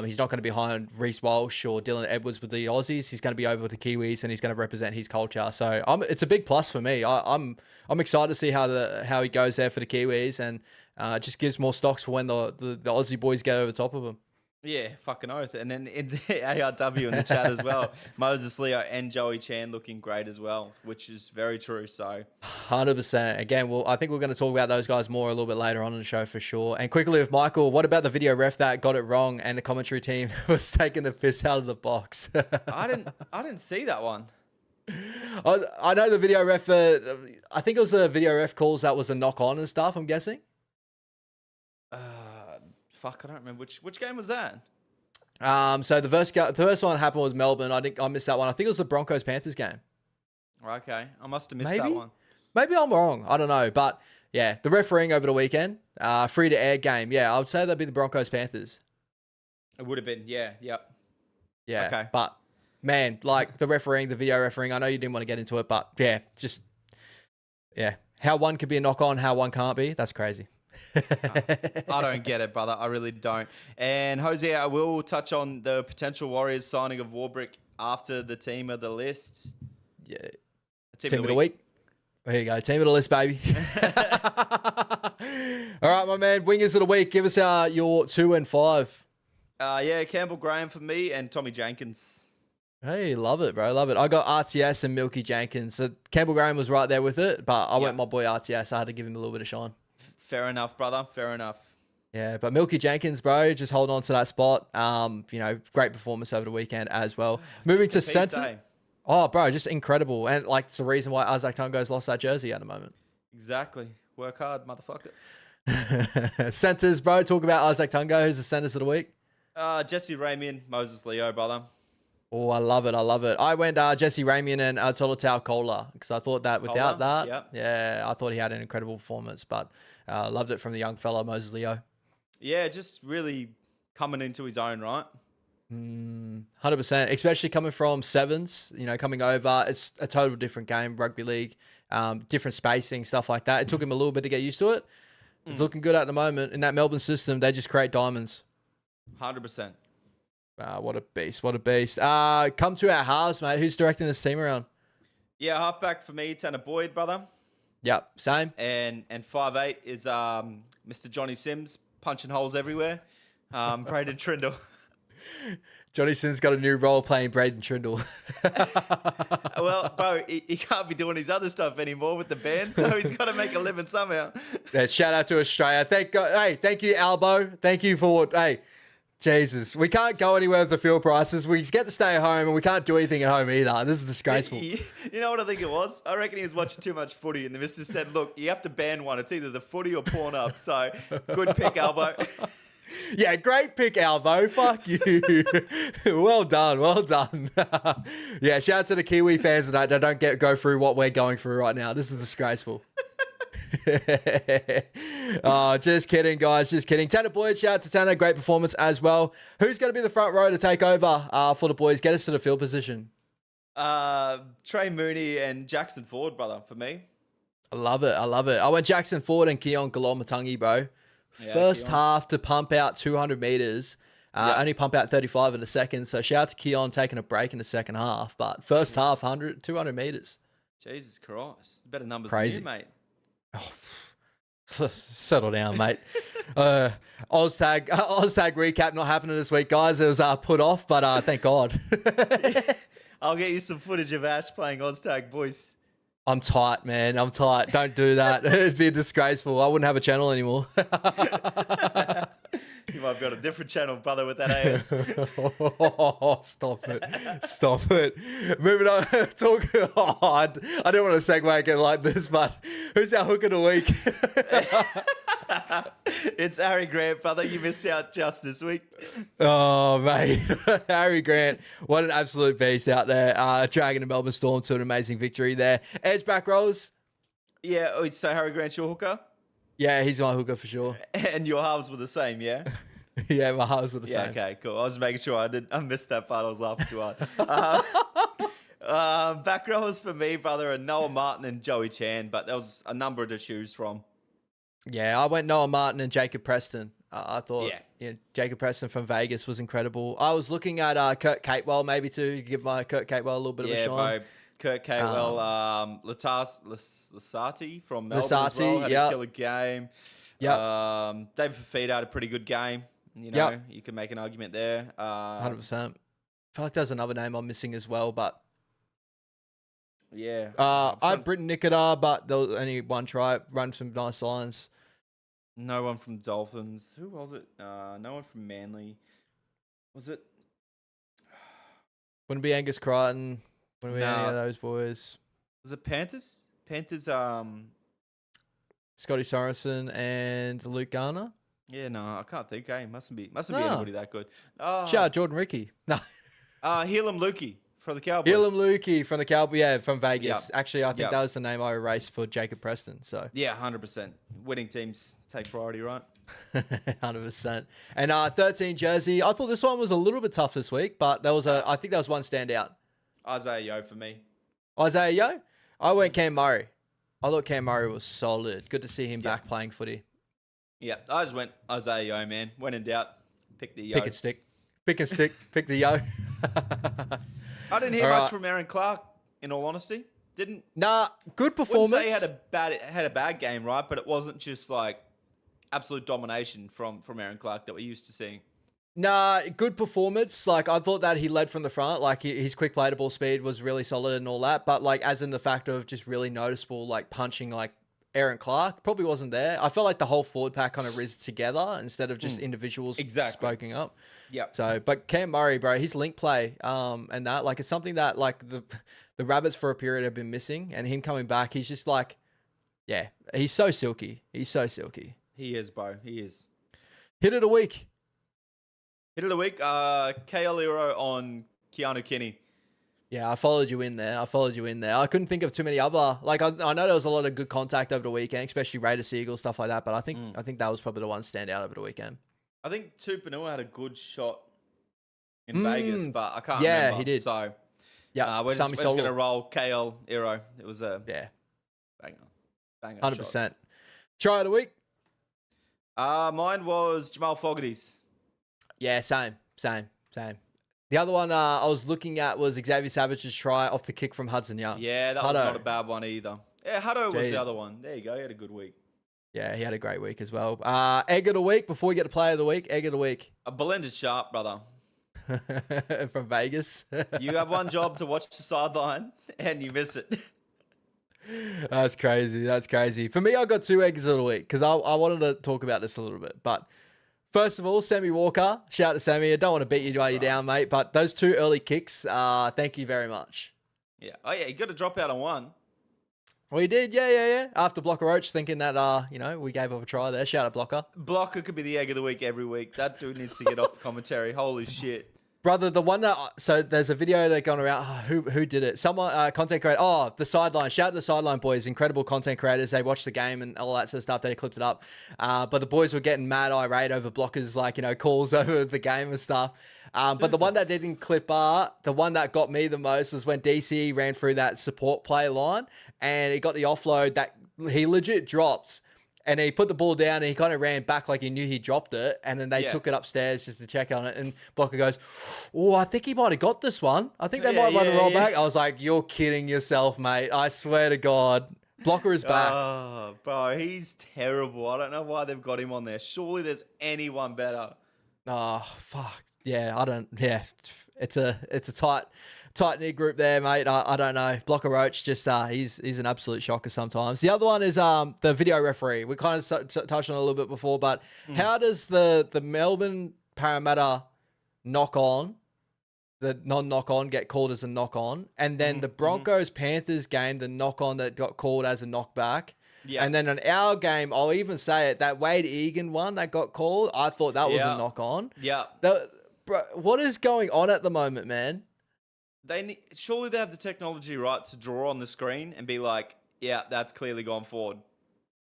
He's not going to be behind Reece Walsh or Dylan Edwards with the Aussies. He's going to be over with the Kiwis, and he's going to represent his culture. So it's a big plus for me. I'm excited to see how he goes there for the Kiwis, and it just gives more stocks for when the Aussie boys get over the top of him. Yeah, fucking oath. And then in the ARW in the chat as well, Moses Leo and Joey Chan looking great as well, which is very true. So 100%. Again, I think we're going to talk about those guys more a little bit later on in the show for sure. And quickly with Michael, what about the video ref that got it wrong and the commentary team was taking the piss out of the box? I didn't see that one. I know the video ref. I think it was the video ref calls that was a knock on and stuff, I'm guessing. Fuck, I don't remember which game was that. So the first one happened was Melbourne. I think I missed that one. I think it was the Broncos Panthers game. Okay, I must have missed that one. Maybe I'm wrong. I don't know, but yeah, the refereeing over the weekend, free to air game. Yeah, I would say that'd be the Broncos Panthers. It would have been. Yeah. Yep. Yeah. Okay. But man, like the refereeing, the video refereeing. I know you didn't want to get into it, but yeah, how one could be a knock on, how one can't be. That's crazy. I don't get it, brother. I really don't. And Jose, I will touch on the potential Warriors signing of Warbrick after the team of the list. Yeah. Team of the week. Here you go. Team of the list, baby. All right, my man. Wingers of the week. Give us your 2 and 5. Campbell Graham for me and Tommy Jenkins. Hey, love it, bro. Love it. I got RTS and Milky Jenkins. So Campbell Graham was right there with it, but I went my boy RTS. I had to give him a little bit of shine. Fair enough, brother. Fair enough. Yeah, but Milky Jenkins, bro, just holding on to that spot. Great performance over the weekend as well. Moving to centre. Oh, bro, just incredible. And like, it's the reason why Isaac Tungo's lost that jersey at the moment. Exactly. Work hard, motherfucker. Centres, bro. Talk about Isaac Tungo. Who's the centres of the week? Jesse Ramian, Moses Leo, brother. Oh, I love it. I love it. I went Jesse Ramian and Tolotau Kola because I thought that without that, I thought he had an incredible performance, but loved it from the young fella, Moses Leo. Yeah, just really coming into his own, right? 100%, especially coming from sevens, coming over. It's a total different game, rugby league, different spacing, stuff like that. It took him a little bit to get used to it. It's looking good at the moment. In that Melbourne system, they just create diamonds. 100%. What a beast. What a beast. Come to our halves, mate. Who's directing this team around? Yeah, halfback for me, Tanner Boyd, brother. Yep, same. And 5'8" is Mr. Johnny Sims, punching holes everywhere. Braden Trindle. Johnny Sims got a new role playing Braden Trindle. Well, bro, he can't be doing his other stuff anymore with the band, so he's got to make a living somehow. Yeah, shout out to Australia. Thank God. Hey, thank you, Albo. Thank you for Jesus, we can't go anywhere with the fuel prices. We get to stay at home, and we can't do anything at home either. This is disgraceful. You know what I think it was? I reckon he was watching too much footy, and the missus said, "Look, you have to ban one. It's either the footy or Pornhub." So, good pick, Albo. Yeah, great pick, Albo. Fuck you. Well done. Well done. Yeah, shout out to the Kiwi fans that don't go through what we're going through right now. This is disgraceful. Oh, just kidding, guys. Just kidding. Tanner Boyd, shout out to Tanner. Great performance as well. Who's going to be the front row to take over for the boys? Get us to the field position. Trey Mooney and Jackson Ford, brother, for me. I love it. I love it. I went Jackson Ford and Keon Galor-Matangi, bro. Yeah, First Keon. half to pump out 200 meters. Only pump out 35 in a second. So shout out to Keon taking a break in the second half. But first half, 200 meters. Jesus Christ. Better numbers Crazy. than you, mate. Oh, settle down, mate. OzTag recap not happening this week, guys. It was put off, but thank God. I'll get you some footage of Ash playing OzTag, boys. I'm tight, man. I'm tight. Don't do that. It'd be disgraceful. I wouldn't have a channel anymore. You might have got a different channel, brother, with that AS. Oh, stop it. Stop it. Moving on. I didn't want to segue again like this, but who's our hook of the week? It's Harry Grant, brother. You missed out just this week. Oh, mate. Harry Grant. What an absolute beast out there. Dragging the Melbourne Storm to an amazing victory there. Edge back rows. Yeah, so Harry Grant's your hooker? Yeah, he's my hooker for sure. And your halves were the same, yeah? Yeah, my halves were the Yeah, same. okay, cool. I was making sure I missed that part. I was laughing too hard. Back rowers for me, brother, are Noah Martin and Joey Chan, but there was a number to choose from. Yeah, I went Noah Martin and Jacob Preston. I thought Yeah. Jacob Preston from Vegas was incredible. I was looking at Kurt Catewell maybe to give my Kurt Catewell a little bit of a shine. Bro. Kurt Catewell, Lasati from Melbourne as well, had a killer game. Yeah. David Fafita had a pretty good game. You know, you can make an argument there. 100%. I feel like there's another name I'm missing as well, but yeah. I had Britton Nikita, but there was only one try. Run some nice lines. No one from Dolphins. Who was it? No one from Manly. Was it? Wouldn't be Angus Crichton. Wouldn't be any of those boys. Was it Panthers? Panthers. Scotty Sorensen and Luke Garner. Yeah, no, I can't think. Mustn't be anybody that good. Shout out Jordan Ricky. No. Helam Lukey for the Cowboys. Helam Lukey from the Cowboys. Yeah, from Vegas. Yep. Actually, I think that was the name I erased for Jacob Preston. So yeah, 100%. Winning teams take priority, right? 100%. And 13 jersey. I thought this one was a little bit tough this week, but I think there was one standout. Isaiah Yeo for me. Isaiah Yeo? I went Cam Murray. I thought Cam Murray was solid. Good to see him back playing footy. Yeah, I just went Isaiah Yeo, man. When in doubt, pick the Yeo. Pick a stick. Pick a stick. Pick the Yeo. I didn't hear much from Aaron Clark, in all honesty. Didn't. Nah, good performance. Wouldn't say he had a bad game, right? But it wasn't just like absolute domination from Aaron Clark that we're used to seeing. Nah, good performance. Like, I thought that he led from the front. Like, his quick play to ball speed was really solid and all that. But, like, as in the fact of just really noticeable, like, punching, like, Aaron Clark probably wasn't there. I felt like the whole forward pack kind of rizzed together instead of just individuals spoking up. Yeah. So, but Cam Murray, bro, his link play and that, like, it's something that, like, the Rabbits for a period have been missing. And him coming back, he's just like, yeah, he's so silky. He's so silky. He is, bro. He is. Hit of the week. Hit of the week, KL Hero on Keanu Kinney. Yeah, I followed you in there. I couldn't think of too many other, like, I know there was a lot of good contact over the weekend, especially Raiders, Eagles, stuff like that. But I think that was probably the one stand out over the weekend. I think Tupanua had a good shot in Vegas, but I can't remember. Yeah, he did. So, yeah, we're just going to roll KL Hero. It was a banger 100%. shot. Try of the week. Mine was Jamal Fogarty's. Yeah, same. The other one I was looking at was Xavier Savage's try off the kick from Hudson Young. Yeah, that was not a bad one either. Yeah, Hutto was the other one. There you go. He had a good week. Yeah, he had a great week as well. Egg of the week, before we get to play of the week, egg of the week. Belinda's sharp, brother. From Vegas. You have one job to watch the sideline, and you miss it. That's crazy. For me, I got two eggs of the week because I wanted to talk about this a little bit. But First of all, Sammy Walker. Shout out to Sammy. I don't want to beat you while you're down, mate, but those 2 early kicks, thank you very much. Yeah. Oh, yeah, you got to drop out on one. We did, yeah. After Blocker Roach, thinking that, we gave up a try there. Shout out Blocker. Blocker could be the egg of the week every week. That dude needs to get off the commentary. Holy shit. Brother, the one that, so there's a video that going around, who did it? Someone, content creator, the Sideline. Shout out to the Sideline boys, incredible content creators. They watched the game and all that sort of stuff. They clipped it up. But the boys were getting mad irate over Blockers, calls over the game and stuff. But the one that didn't clip the one that got me the most was when DC ran through that support play line and he got the offload that he legit dropped. And he put the ball down and he kind of ran back like he knew he dropped it. And then they took it upstairs just to check on it. And Blocker goes, oh, I think he might have got this one. I think they might run a roll back. I was like, you're kidding yourself, mate. I swear to God. Blocker is back. Oh, bro, he's terrible. I don't know why they've got him on there. Surely there's anyone better. Oh, fuck. Yeah, it's a tight-knit group there, mate. I don't know. Blocker Roach, just he's an absolute shocker sometimes. The other one is the video referee. We kind of touched on it a little bit before, but how does the Melbourne Parramatta knock-on, the non-knock-on, get called as a knock-on? And then the Broncos-Panthers game, the knock-on that got called as a knockback. Yeah. And then on our game, I'll even say it, that Wade Egan one that got called, I thought that was a knock-on. Yeah. Bro, what is going on at the moment, man? Surely they have the technology, right, to draw on the screen and be like, yeah, that's clearly gone forward.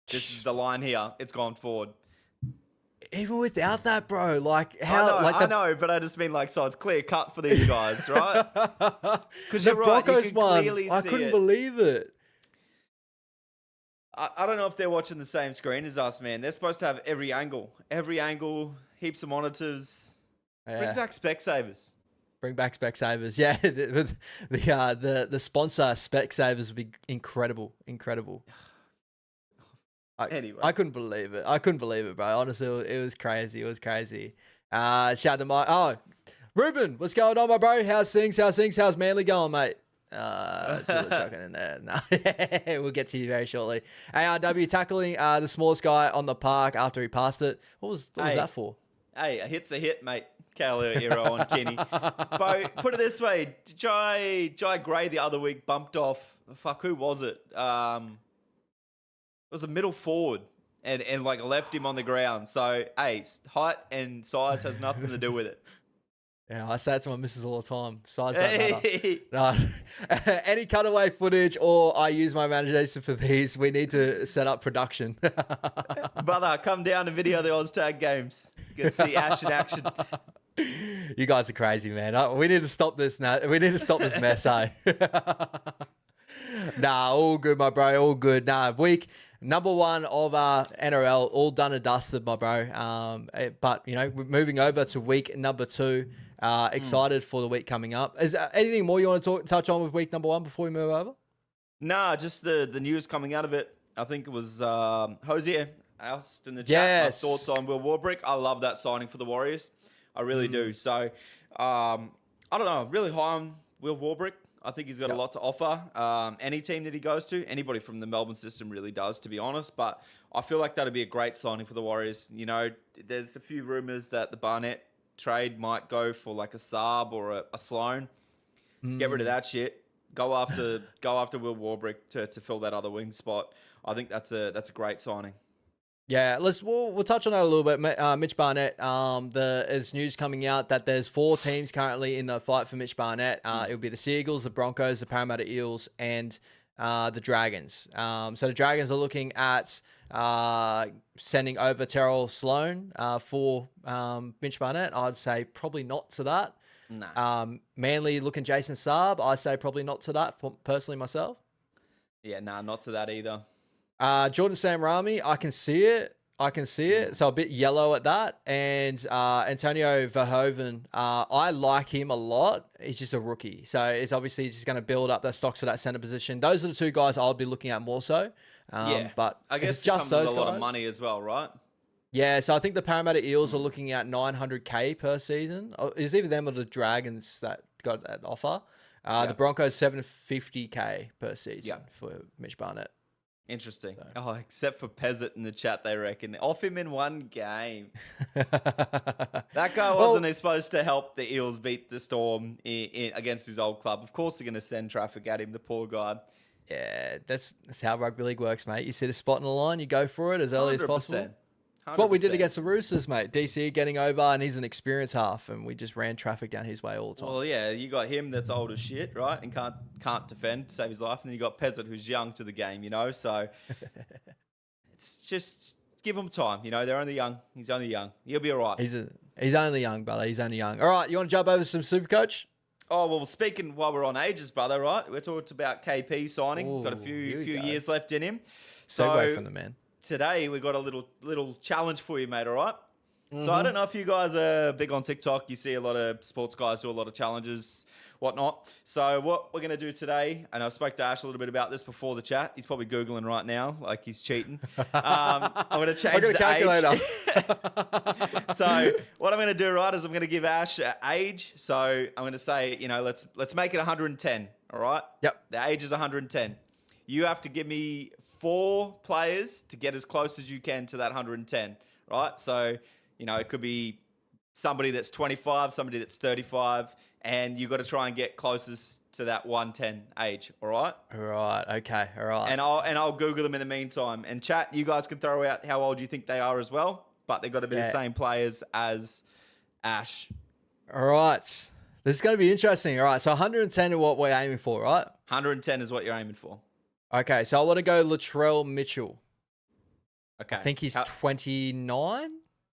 This is the line here. It's gone forward. Even without that, bro, like how? I know, but I just mean so it's clear cut for these guys, right? Because you're right, Broncos one, I couldn't believe it. I don't know if they're watching the same screen as us, man. They're supposed to have every angle, heaps of monitors. Yeah. Bring back Specsavers. Bring back Specsavers. Yeah, the sponsor Specsavers would be incredible. Anyway, I couldn't believe it, bro. Honestly, it was crazy. Shout out to my Ruben, what's going on, my bro? How's things? How's Manly going, mate? Chucking in there. No. We'll get to you very shortly. ARW tackling the smallest guy on the park after he passed it. What was that for? Hey, a hit's a hit, mate. Calero on Kenny. But put it this way, Jai Gray the other week bumped off. Fuck, who was it? It was a middle forward and left him on the ground. So, hey, height and size has nothing to do with it. Yeah, I say it to my missus all the time. Size don't matter. No. Any cutaway footage or I use my imagination for these, we need to set up production. Brother, come down to video the Oz Tag games. You can see Ash in action. You guys are crazy, man. We need to stop this now. We need to stop this mess, eh? Nah, all good, my bro. All good. Nah, week number 1 of NRL, all done and dusted, my bro. But, we're moving over to week number 2. Excited for the week coming up. Is there anything more you want to touch on with week number 1 before we move over? Nah, just the news coming out of it. I think it was Hosier asked in the chat. Yes. My thoughts on Will Warbrick. I love that signing for the Warriors. I really do. So, I don't know. Really high on Will Warbrick. I think he's got a lot to offer. Any team that he goes to, anybody from the Melbourne system really does, to be honest. But I feel like that'd be a great signing for the Warriors. There's a few rumours that the Barnett trade might go for a Saab or a Sloan. Get rid of that shit. Go after Will Warbrick to fill that other wing spot. I think that's a great signing. Yeah, we'll touch on that a little bit. Mitch Barnett, there's news coming out that there's 4 teams currently in the fight for Mitch Barnett. It'll be the Seagulls, the Broncos, the Parramatta Eels, and the Dragons. So the Dragons are looking at sending over Terrell Sloan for Mitch Barnett. I'd say probably not to that. Nah. Manly looking Jason Saab. I'd say probably not to that, personally myself. Yeah, nah, not to that either. Jordan Samrami, I can see it. So a bit yellow at that. And Antonio Verhoeven, I like him a lot. He's just a rookie. So it's obviously just going to build up their stocks for that center position. Those are the 2 guys I'll be looking at more so. But I guess it's just those with a lot guys. of money as well, right? Yeah, so I think the Parramatta Eels are looking at $900K per season. It's either them or the Dragons that got that offer. The Broncos $750K per season for Mitch Barnett. Interesting. Oh, except for Peasant in the chat, they reckon. Off him in one game. That guy wasn't supposed to help the Eels beat the Storm against his old club. Of course they're going to send traffic at him, the poor guy. Yeah, that's how rugby league works, mate. You see the spot in the line, you go for it as early as possible. 100%. It's what we did against the Roosters, mate. DC getting over, and he's an experienced half, and we just ran traffic down his way all the time. Well, yeah, you got him that's old as shit, right, and can't defend to save his life, and then you got Peasant who's young to the game, you know. So it's just give him time, you know. They're only young. He's only young. He'll be all right. He's only young, brother. He's only young. All right, you want to jump over some Supercoach? Oh, well, speaking while we're on ages, brother, right? We're talking about KP signing. Ooh, got a few years left in him. Segue from the man. Today we got a little challenge for you, mate, all right? So I don't know if you guys are big on TikTok. You see a lot of sports guys do a lot of challenges, whatnot. So what we're going to do today, and I spoke to Ash a little bit about this before the chat. He's probably Googling right now, like he's cheating. I'm going to change the calculator. Age. So what I'm going to do, right, is I'm going to give Ash an age. So I'm going to say, you know, let's make it 110, all right? Yep. The age is 110. You have to give me 4 players to get as close as you can to that 110, right? So, you know, it could be somebody that's 25, somebody that's 35, and you got to try and get closest to that 110 age, all right? All right, okay, all right. And I'll Google them in the meantime. And chat, you guys can throw out how old you think they are as well, but they've got to be the same players as Ash. All right. This is going to be interesting. All right, so 110 is what we're aiming for, right? 110 is what you're aiming for. Okay, so I want to go Latrell Mitchell. Okay. I think he's 29?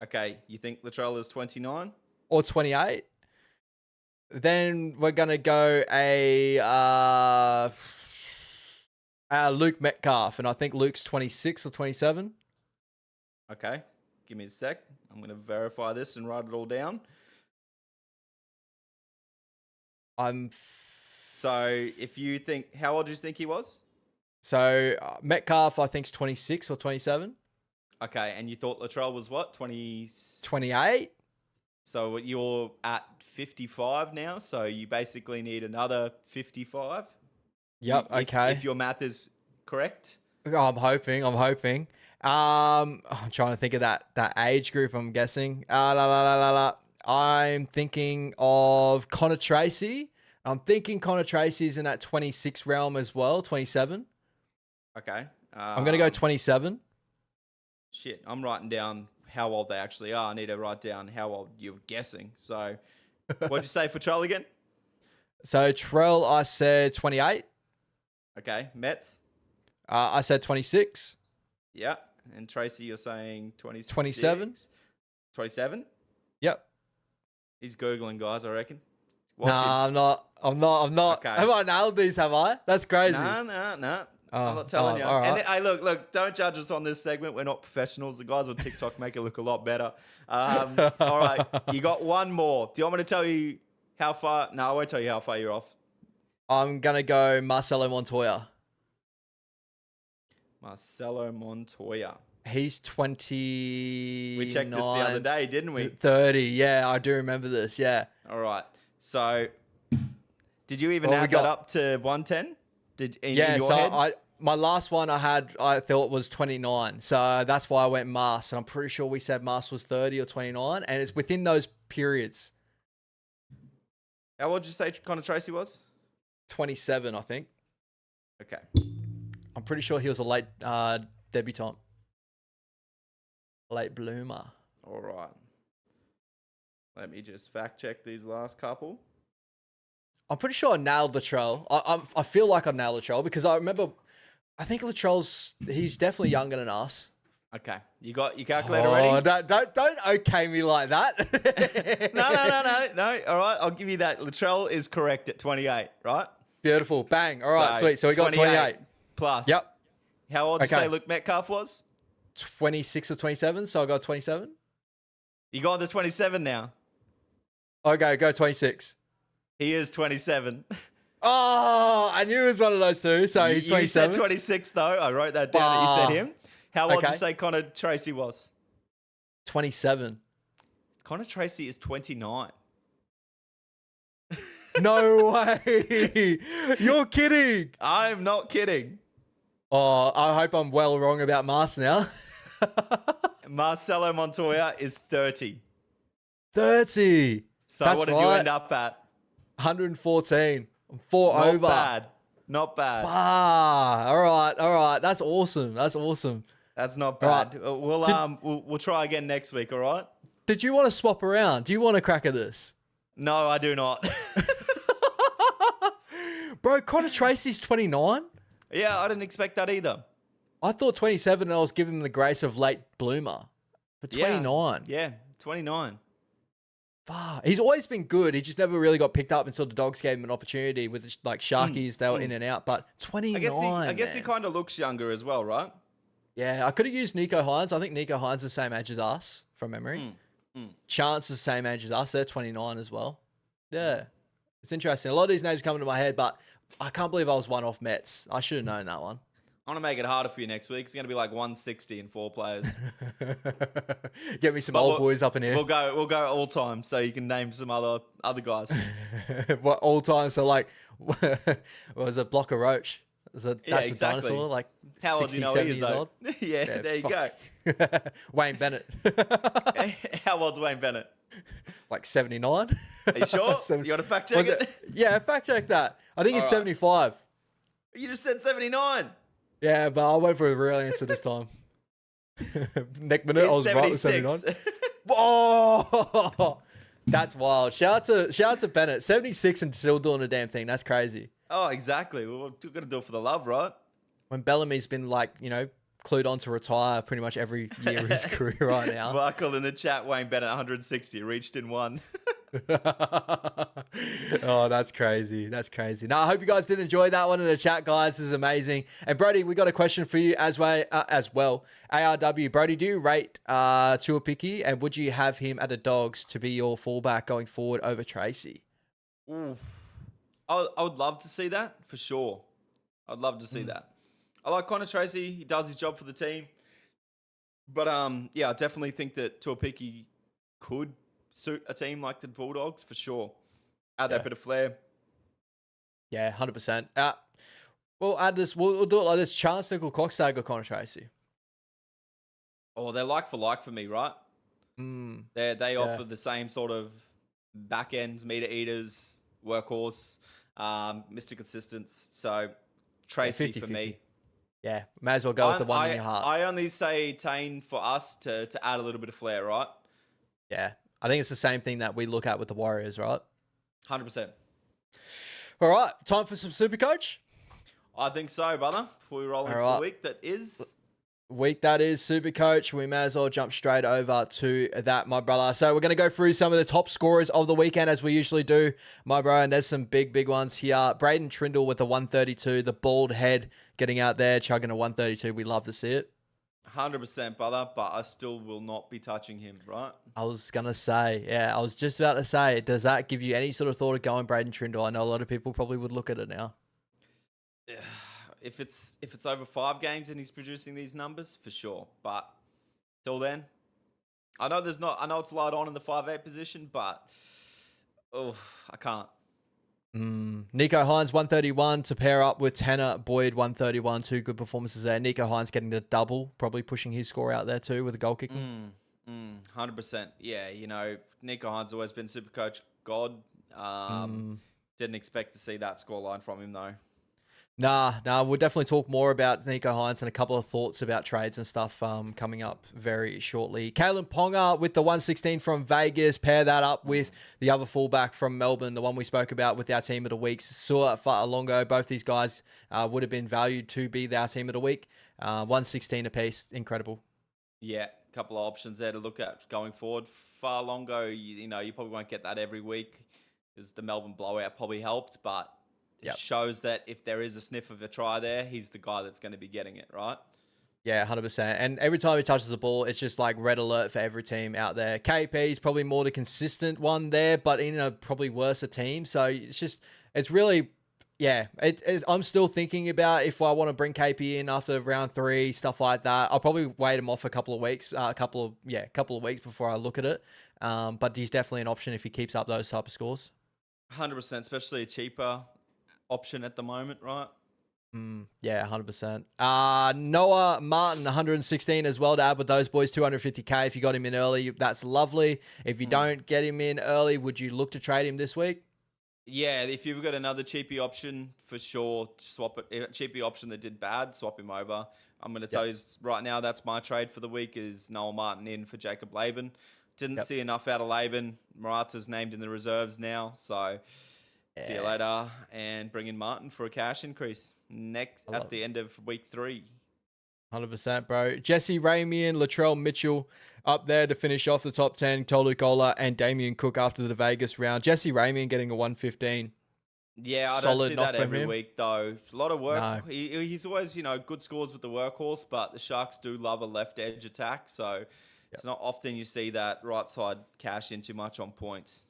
Okay, you think Latrell is 29? Or 28? Then we're going to go Luke Metcalf, and I think Luke's 26 or 27. Okay, give me a sec. I'm going to verify this and write it all down. So if you think, how old do you think he was? So Metcalf, I think, is 26 or 27. Okay, and you thought Latrell was what? 28? So you're at 55 now, so you basically need another 55? Yep, okay. If your math is correct? I'm hoping. I'm trying to think of that age group, I'm guessing. I'm thinking of Connor Tracy. I'm thinking Connor Tracy's in that 26 realm as well, 27. Okay. I'm going to go 27. Shit, I'm writing down how old they actually are. I need to write down how old you're guessing. So what'd you say for Trell again? So Trell, I said 28. Okay. Mets? I said 26. Yeah. And Tracy, you're saying 26? 27. 27? Yep. He's Googling, guys, I reckon. Nah, I'm not. Okay. Have I nailed these, have I? That's crazy. No. I'm not telling you. All right. And hey, look, don't judge us on this segment. We're not professionals. The guys on TikTok make it look a lot better. All right. You got one more. Do you want me to tell you how far? No, I won't tell you how far you're off. I'm going to go Marcelo Montoya. Marcelo Montoya. He's 20. We checked this the other day, didn't we? 30. Yeah, I do remember this. Yeah. All right. So did you even add that up to 110? My last one I thought was 29. So that's why I went Mars. And I'm pretty sure we said Mars was 30 or 29. And it's within those periods. How old did you say Connor Tracy was? 27, I think. Okay. I'm pretty sure he was a late debutant. Late bloomer. All right. Let me just fact check these last couple. I'm pretty sure I nailed Latrell. I feel like I nailed Latrell because I remember, I think he's definitely younger than us. Okay. You got your calculator ready? Don't okay me like that. No. All right. I'll give you that. Latrell is correct at 28, right? Beautiful. Bang. All right. Sweet. So we got 28. Plus. Yep. How old did you say Luke Metcalf was? 26 or 27. So I got 27. You got the 27 now. Okay. Go 26. He is 27. Oh, I knew it was one of those two. So he's 27. You said 26 though. I wrote that down that you said him. How old did you say Connor Tracy was? 27. Connor Tracy is 29. No way. You're kidding. I'm not kidding. Oh, I hope I'm well wrong about Mars now. Marcelo Montoya is 30. 30. So That's what did you right. end up at? 114. I'm 4 Not over. bad. Not bad. Ah, all right, all right. That's awesome. That's awesome. That's not All right. bad. Did, We'll try again next week, all right? did you want to swap around? Do you want a crack at this? No, I do not. Bro, Connor Tracy's 29. Yeah, I didn't expect that either. I thought 27 and I was giving him the grace of late bloomer. But 29. Yeah, 29. Fuck. He's always been good. He just never really got picked up until the Dogs gave him an opportunity with like Sharkies. They were in and out. But 29. I guess he kind of looks younger as well, right? Yeah, I could have used Nico Hines. I think Nico Hines is the same age as us from memory. Chance is the same age as us. They're 29 as well. Yeah. It's interesting. A lot of these names come into my head, but I can't believe I was one off Mets. I should have known that one. I want to make it harder for you next week. It's going to be like 160 and 4 players. Get me some old boys up in here. We'll go all time, so you can name some other guys. What all time? So like, what was a Blocker Roach? That's exactly. a dinosaur, like How 60, old do 70 you know he is, years though? old. Yeah, there you go. Wayne Bennett. How old's Wayne Bennett? Like 79. Are you sure? You want to fact check it? Yeah, fact check that. I think he's 75. You just said 79. Yeah, but I went for a real answer this time. Nick Minute, I was right with 79. Whoa! That's wild. Shout out to Bennett. 76 and still doing the damn thing. That's crazy. Oh, exactly. We're going to do it for the love, right? When Bellamy's been like, clued on to retire pretty much every year of his career right now. Michael in the chat, Wayne Bennett, 160, reached in one. Oh, that's crazy. That's crazy. Now, I hope you guys did enjoy that one in the chat, guys. This is amazing. And Brody, we got a question for you as well. ARW, Brody, do you rate Tuapiki, and would you have him at the Dogs to be your fullback going forward over Tracy? Ooh. I would love to see that for sure. I'd love to see that. I like Connor Tracy. He does his job for the team. But yeah, I definitely think that Tuapiki could suit a team like the Bulldogs for sure. Add that bit of flair. Yeah, 100%. We'll add this. We'll do it like this. Chance Nickel Cockstag or Connor Tracy? Oh, they're like for me, right? They offer the same sort of back ends, meter eaters, workhorse, Mr. Consistence. So Tracy 50-50. for me. Yeah, may as well go with the one in your heart. I only say Tane for us to add a little bit of flair, right? Yeah, I think it's the same thing that we look at with the Warriors, right? 100%. All right, time for some Supercoach. I think so, brother. Before we roll into the week that is Supercoach, we may as well jump straight over to that, my brother. So we're going to go through some of the top scorers of the weekend as we usually do, my bro. And there's some big ones here. Braden Trindle with the 132, the bald head getting out there, chugging a 132. We love to see it. 100%, brother, but I still will not be touching him, right? I was going to say, I was just about to say, does that give you any sort of thought of going Braden Trindle? I know a lot of people probably would look at it now. If it's over 5 games and he's producing these numbers, for sure. But till then, I know it's light on in the 5'8" position, but I can't. Nico Hines 131 to pair up with Tanner Boyd 131. 2 good performances there. Nico Hines getting the double, probably pushing his score out there too with a goal kicking. 100%. Yeah, Nico Hines always been Supercoach God. Didn't expect to see that scoreline from him though. Nah, we'll definitely talk more about Nico Hines and a couple of thoughts about trades and stuff coming up very shortly. Kalen Ponga with the 116 from Vegas. Pair that up with the other fullback from Melbourne, the one we spoke about with our team of the week, Sua Fa'alongo. Both these guys would have been valued to be our team of the week. 116 apiece. Incredible. Yeah, a couple of options there to look at going forward. Fa'alongo, you probably won't get that every week because the Melbourne blowout probably helped, but it shows that if there is a sniff of a try there, he's the guy that's going to be getting it, right? Yeah, 100%. And every time he touches the ball, it's just like red alert for every team out there. KP is probably more the consistent one there, but in a probably worse team. So it's really, I'm still thinking about if I want to bring KP in after round 3, stuff like that. I'll probably wait him off a couple of weeks, a couple of weeks before I look at it. But he's definitely an option if he keeps up those type of scores. 100%, especially a cheaper option at the moment, right? Yeah, 100%. Noah Martin, 116 as well to add with those boys, 250K. If you got him in early, that's lovely. If you don't get him in early, would you look to trade him this week? Yeah, if you've got another cheapy option, for sure, swap it. A cheapy option that did bad, swap him over. I'm going to tell you right now, that's my trade for the week is Noah Martin in for Jacob Laban. Didn't see enough out of Laban. Morata's named in the reserves now, so see you later. And bring in Martin for a cash increase next at the end of week 3. 100%, bro. Jesse Ramian, Latrell Mitchell up there to finish off the top 10. Tolu Kola and Damian Cook after the Vegas round. Jesse Ramian getting a 115. Yeah, I don't see that every week, though. A lot of work. No. He's always, good scores with the workhorse, but the Sharks do love a left edge attack, so it's not often you see that right side cash in too much on points.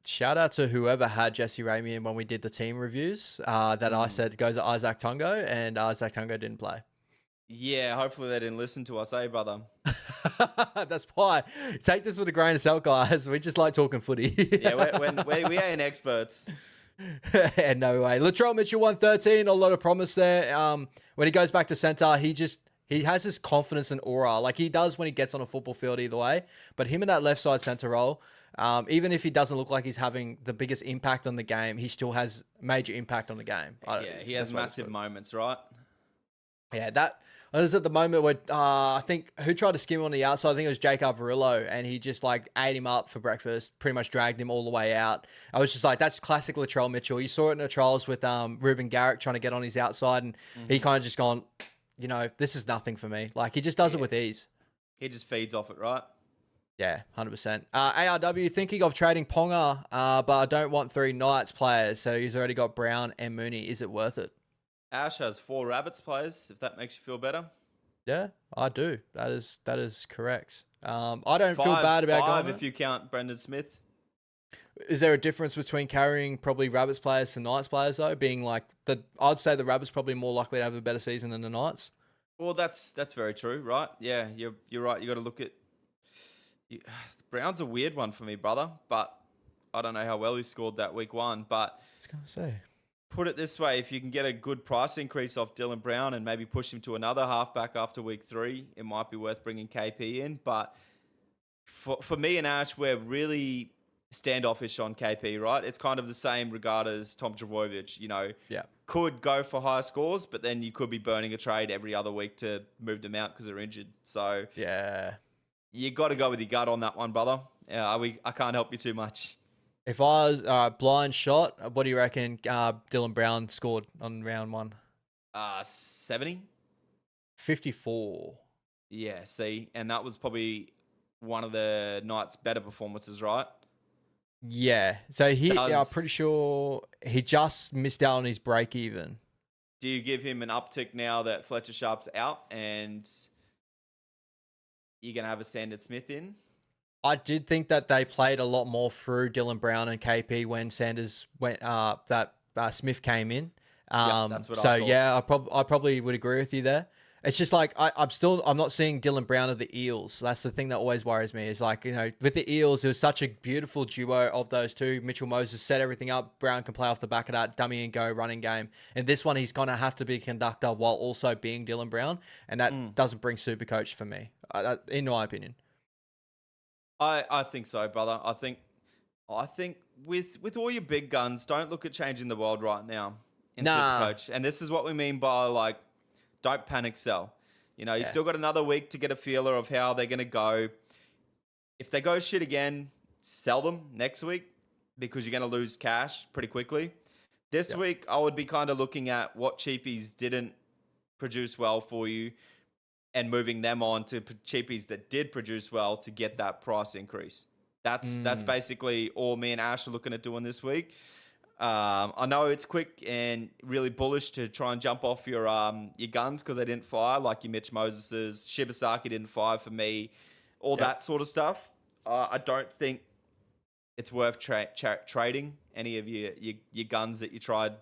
Shout out to whoever had Jesse Ramian when we did the team reviews that I said goes to Isaac Tungo, and Isaac Tungo didn't play. Yeah, hopefully they didn't listen to us, brother? That's why. Take this with a grain of salt, guys. We just like talking footy. Yeah, we ain't experts. No way. Latrell Mitchell, 113. A lot of promise there. When he goes back to center, he has this confidence and aura. Like he does when he gets on a football field either way. But him in that left side center role, even if he doesn't look like he's having the biggest impact on the game, he still has major impact on the game. He has massive moments, right? Yeah, that is at the moment where I think who tried to skim him on the outside. I think it was Jake Avarillo, and he just like ate him up for breakfast. Pretty much dragged him all the way out. I was just like, that's classic Latrell Mitchell. You saw it in the trials with Ruben Garrick trying to get on his outside, and he kind of just gone, this is nothing for me. Like he just does it with ease. He just feeds off it, right? Yeah, 100%. ARW thinking of trading Ponga, but I don't want 3 Knights players, so he's already got Brown and Mooney. Is it worth it? Ash has 4 Rabbits players, if that makes you feel better. Yeah, I do. That is correct. I don't feel bad about going if you count Brendan Smith. Is there a difference between carrying probably Rabbits players to Knights players though? Being like I'd say the Rabbits probably more likely to have a better season than the Knights. Well, that's very true, right? Yeah, you're right. You got to look at Brown's a weird one for me, brother. But I don't know how well he scored that week 1. But I was gonna say. Put it this way, if you can get a good price increase off Dylan Brown and maybe push him to another halfback after week 3, it might be worth bringing KP in. But for me and Ash, we're really standoffish on KP, right? It's kind of the same regard as Tom Trbojevic, could go for higher scores, but then you could be burning a trade every other week to move them out because they're injured. So yeah, you got to go with your gut on that one, brother. I can't help you too much. If I was blind shot, what do you reckon Dylan Brown scored on round 1? 70? 54. Yeah, see? And that was probably one of the Knights' better performances, right? Yeah. So I'm pretty sure he just missed out on his break even. Do you give him an uptick now that Fletcher Sharp's out and you're going to have a Sandon Smith in? I did think that they played a lot more through Dylan Brown and KP when Sanders went. Smith came in. That's what I thought. Yeah, I probably would agree with you there. It's just like I'm not seeing Dylan Brown of the Eels. That's the thing that always worries me. Is like with the Eels, it was such a beautiful duo of those two. Mitchell Moses set everything up. Brown can play off the back of that dummy and go running game. And this one, he's gonna have to be a conductor while also being Dylan Brown, and that doesn't bring Supercoach for me, in my opinion. I think so, brother. I think with all your big guns, don't look at changing the world right now in Supercoach. And this is what we mean by don't panic sell. You still got another week to get a feeler of how they're going to go. If they go shit again, sell them next week because you're going to lose cash pretty quickly. This week, I would be kind of looking at what cheapies didn't produce well for you and moving them on to cheapies that did produce well to get that price increase. That's basically all me and Ash are looking at doing this week. I know it's quick and really bullish to try and jump off your guns because they didn't fire, like your Mitch Moses's. Shibasaki didn't fire for me, that sort of stuff. I don't think it's worth trading any of your guns that you tried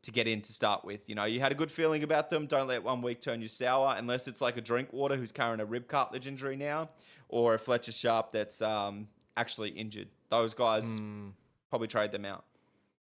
to get in to start with. You had a good feeling about them. Don't let 1 week turn you sour unless it's like a Drinkwater who's carrying a rib cartilage injury now, or a Fletcher Sharp that's actually injured. Those guys, probably trade them out.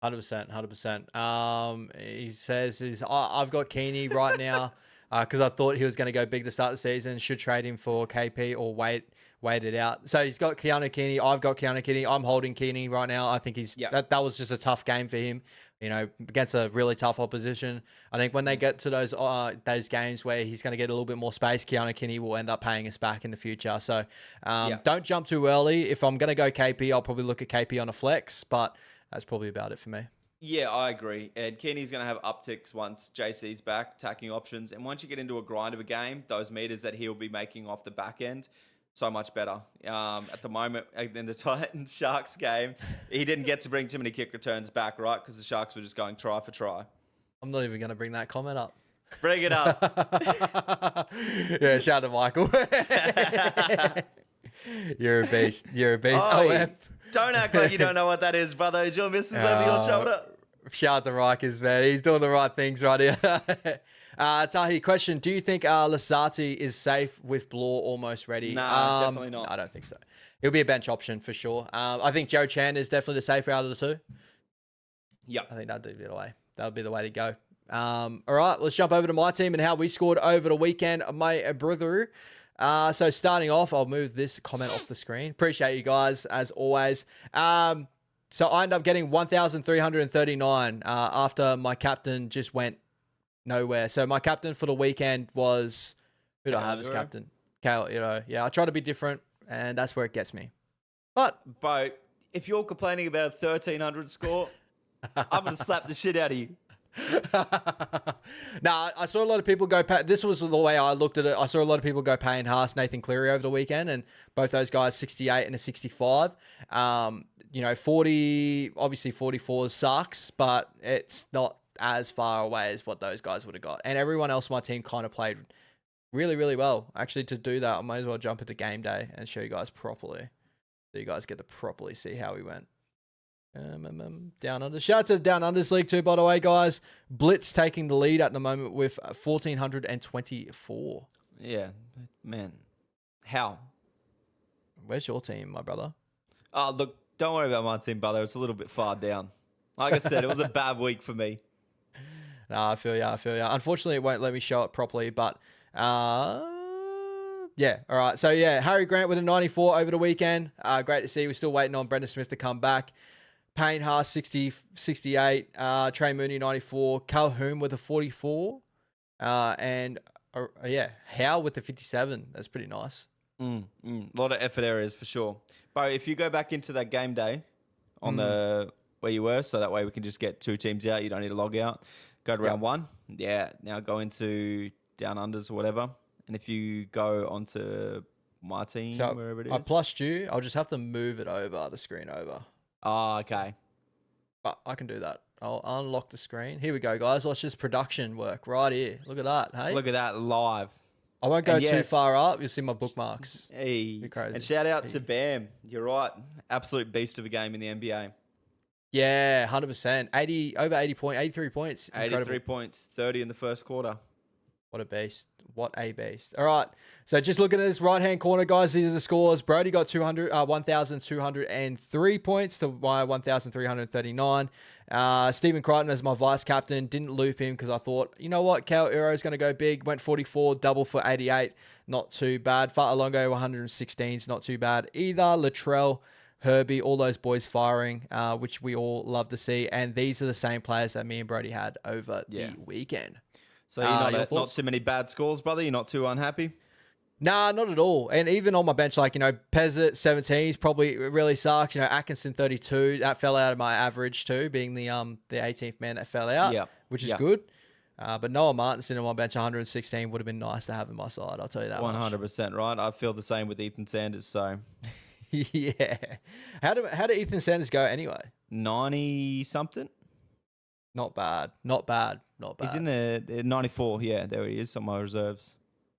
100%, 100%. He says, I've got Keeney right now because I thought he was going to go big to start the season. Should trade him for KP or wait it out. So he's got Keanu Keeney. I've got Keanu Keeney. I'm holding Keeney right now. I think that was just a tough game for him, against a really tough opposition. I think when they get to those games where he's going to get a little bit more space, Keanu Keeney will end up paying us back in the future. So don't jump too early. If I'm going to go KP, I'll probably look at KP on a flex, but that's probably about it for me. Yeah, I agree. And Keeney's going to have upticks once JC's back, attacking options. And once you get into a grind of a game, those meters that he'll be making off the back end, so much better. At the moment, in the Titans-Sharks game, he didn't get to bring too many kick returns back, right? Because the Sharks were just going try for try. I'm not even going to bring that comment up. Bring it up. Yeah, shout out to Michael. You're a beast. You're a beast. OF. Don't act like you don't know what that is, brother. Is your missus over your shoulder? Shout out to Rikers, man. He's doing the right things right here. Tahi, question. Do you think Lasati is safe with Blore almost ready? Nah, definitely not. I don't think so. He'll be a bench option for sure. I think Joe Chan is definitely the safer out of the two. Yeah. I think that'd be the way. That would be the way to go. All right, let's jump over to my team and how we scored over the weekend, my brother. So starting off, I'll move this comment off the screen. Appreciate you guys, as always. So I ended up getting 1,339 after my captain just went nowhere. So my captain for the weekend was... Who do I have as captain? Kale, yeah, I try to be different, and that's where it gets me. But if you're complaining about a 1,300 score, I'm going to slap the shit out of you. Nah, I saw a lot of people go... This was the way I looked at it. I saw a lot of people go Payne Haas, Nathan Cleary over the weekend, and both those guys 68 and a 65. 40, obviously 44 sucks, but it's not as far away as what those guys would have got. And everyone else on my team kind of played really, really well. Actually, to do that, I might as well jump into game day and show you guys properly, so you guys get to properly see how we went. Down under. Shout out to the Down Unders League too, by the way, guys. Blitz taking the lead at the moment with 1,424. Yeah, man. How? Where's your team, my brother? Oh, look, don't worry about my team, brother. It's a little bit far down. Like I said, it was a bad week for me. Nah, I feel ya. Unfortunately, it won't let me show it properly, but yeah. All right. So yeah, Harry Grant with a 94 over the weekend. Great to see. We're still waiting on Brendan Smith to come back. Payne Haas 68, Trey Mooney 94, Calhoun with a 44, and Howe with the 57. That's pretty nice. A lot of effort areas for sure. But if you go back into that game day on the where you were, so that way we can just get two teams out. You don't need to log out. Go to round one. Yeah. Now go into Down Unders or whatever. And if you go onto my team, so wherever it is. I plussed you. I'll just have to move it over, the screen over. Oh, okay. But I can do that. I'll unlock the screen. Here we go, guys. Watch this production work right here. Look at that. Hey, look at that live. I won't go too far up. You'll see my bookmarks. Hey, and shout out to Bam. You're right. Absolute beast of a game in the NBA. Yeah, 100%. 83 points. Incredible. 83 points, 30 in the first quarter. What a beast. What a beast. All right. So just looking at this right-hand corner, guys, these are the scores. Brody got 1,203 points to my 1,339. Stephen Crichton as my vice captain. Didn't loop him because I thought, you know what? Cal Uro is going to go big. Went 44, double for 88. Not too bad. Fa'alongo, 116 is not too bad either. Latrell, Herbie, all those boys firing, which we all love to see. And these are the same players that me and Brody had over the weekend. So you're not too many bad scores, brother? You're not too unhappy? Nah, not at all. And even on my bench, like, Pezzett, 17, he's probably really sucks. Atkinson, 32, that fell out of my average too, being the 18th man that fell out, which is good. But Noah Martinson on my bench, 116, would have been nice to have in my side, I'll tell you that 100%, right? I feel the same with Ethan Sanders, so... Yeah. How did Ethan Sanders go anyway? 90-something? Not bad. He's in the 94. Yeah, there he is on my reserves.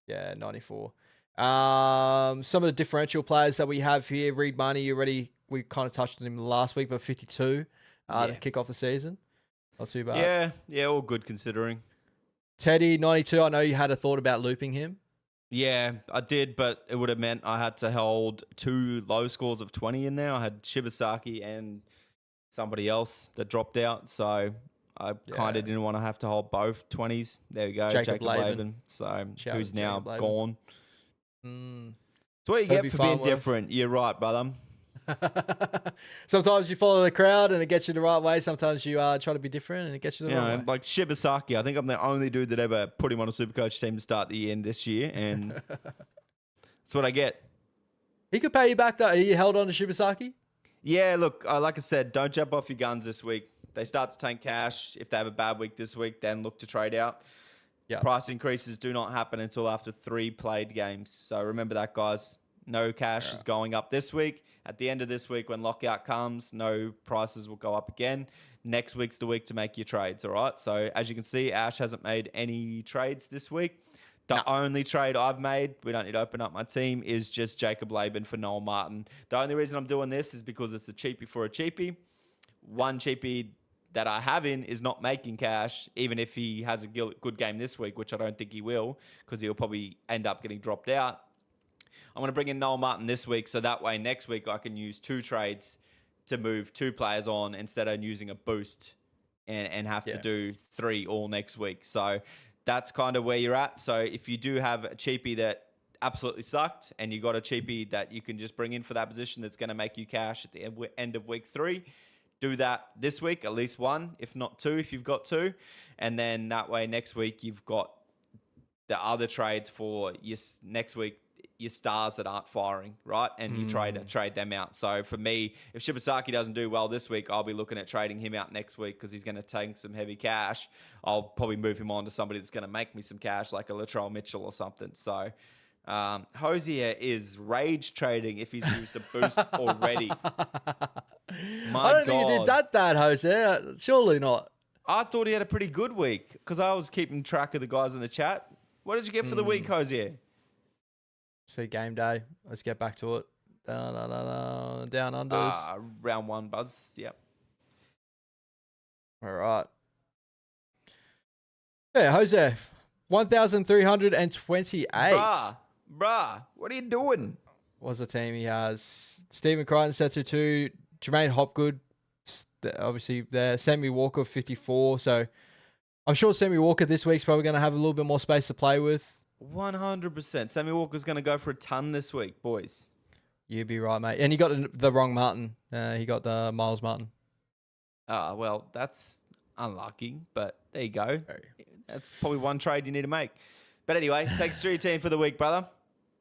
Yeah, 94. Some of the differential players that we have here, Reed Marnie, we kind of touched on him last week, but 52 to kick off the season. Not too bad. Yeah, all good considering. Teddy, 92. I know you had a thought about looping him. Yeah, I did, but it would have meant I had to hold two low scores of 20 in there. I had Shibasaki and somebody else that dropped out. So I kind of didn't want to have to hold both 20s. There we go, Jacob Laban. So who's now gone. That's what you get for being different. You're right, brother. Sometimes you follow the crowd and it gets you the right way. Sometimes you try to be different and it gets you the right way. Like Shibasaki, I think I'm the only dude that ever put him on a Supercoach team to start the year and this year, and that's what I get. He could pay you back, though. Are you held on to Shibasaki? Yeah, look, like I said, don't jump off your guns this week. They start to tank cash. If they have a bad week this week, then look to trade out. Price increases do not happen until after 3 played games. So remember that, guys. No cash is going up this week. At the end of this week, when lockout comes, no prices will go up again. Next week's the week to make your trades, all right? So as you can see, Ash hasn't made any trades this week. The only trade I've made, we don't need to open up my team, is just Jacob Laban for Noel Martin. The only reason I'm doing this is because it's a cheapie for a cheapie. One cheapie that I have in is not making cash, even if he has a good game this week, which I don't think he will, because he'll probably end up getting dropped out. I'm going to bring in Noel Martin this week, so that way next week I can use 2 trades to move 2 players on instead of using a boost and have to do 3 all next week. So that's kind of where you're at. So if you do have a cheapie that absolutely sucked and you got a cheapie that you can just bring in for that position that's going to make you cash at the end of week 3, do that this week, at least 1, if not 2, if you've got 2. And then that way next week you've got the other trades for your next week, your stars that aren't firing, right? And you trade them out. So for me, if Shibasaki doesn't do well this week, I'll be looking at trading him out next week because he's going to take some heavy cash. I'll probably move him on to somebody that's going to make me some cash, like a Latrell Mitchell or something. So Hosier is rage trading if he's used a boost already. I don't think you did that, Hosier. Surely not. I thought he had a pretty good week because I was keeping track of the guys in the chat. What did you get for the week, Hosier? See game day. Let's get back to it. Down unders. Round 1 buzz. Yep. All right. Yeah, Jose. 1,328. Bruh. What are you doing? What's the team he has? Stephen Crichton set to 2. Jermaine Hopgood, obviously there. Sammy Walker 54. So I'm sure Sammy Walker this week's probably going to have a little bit more space to play with. 100%. Sammy Walker's going to go for a ton this week, boys. You'd be right, mate. And he got the wrong Martin. He got the Miles Martin. Well, that's unlucky, but there you go. That's probably one trade you need to make. But anyway, take us through your team for the week, brother.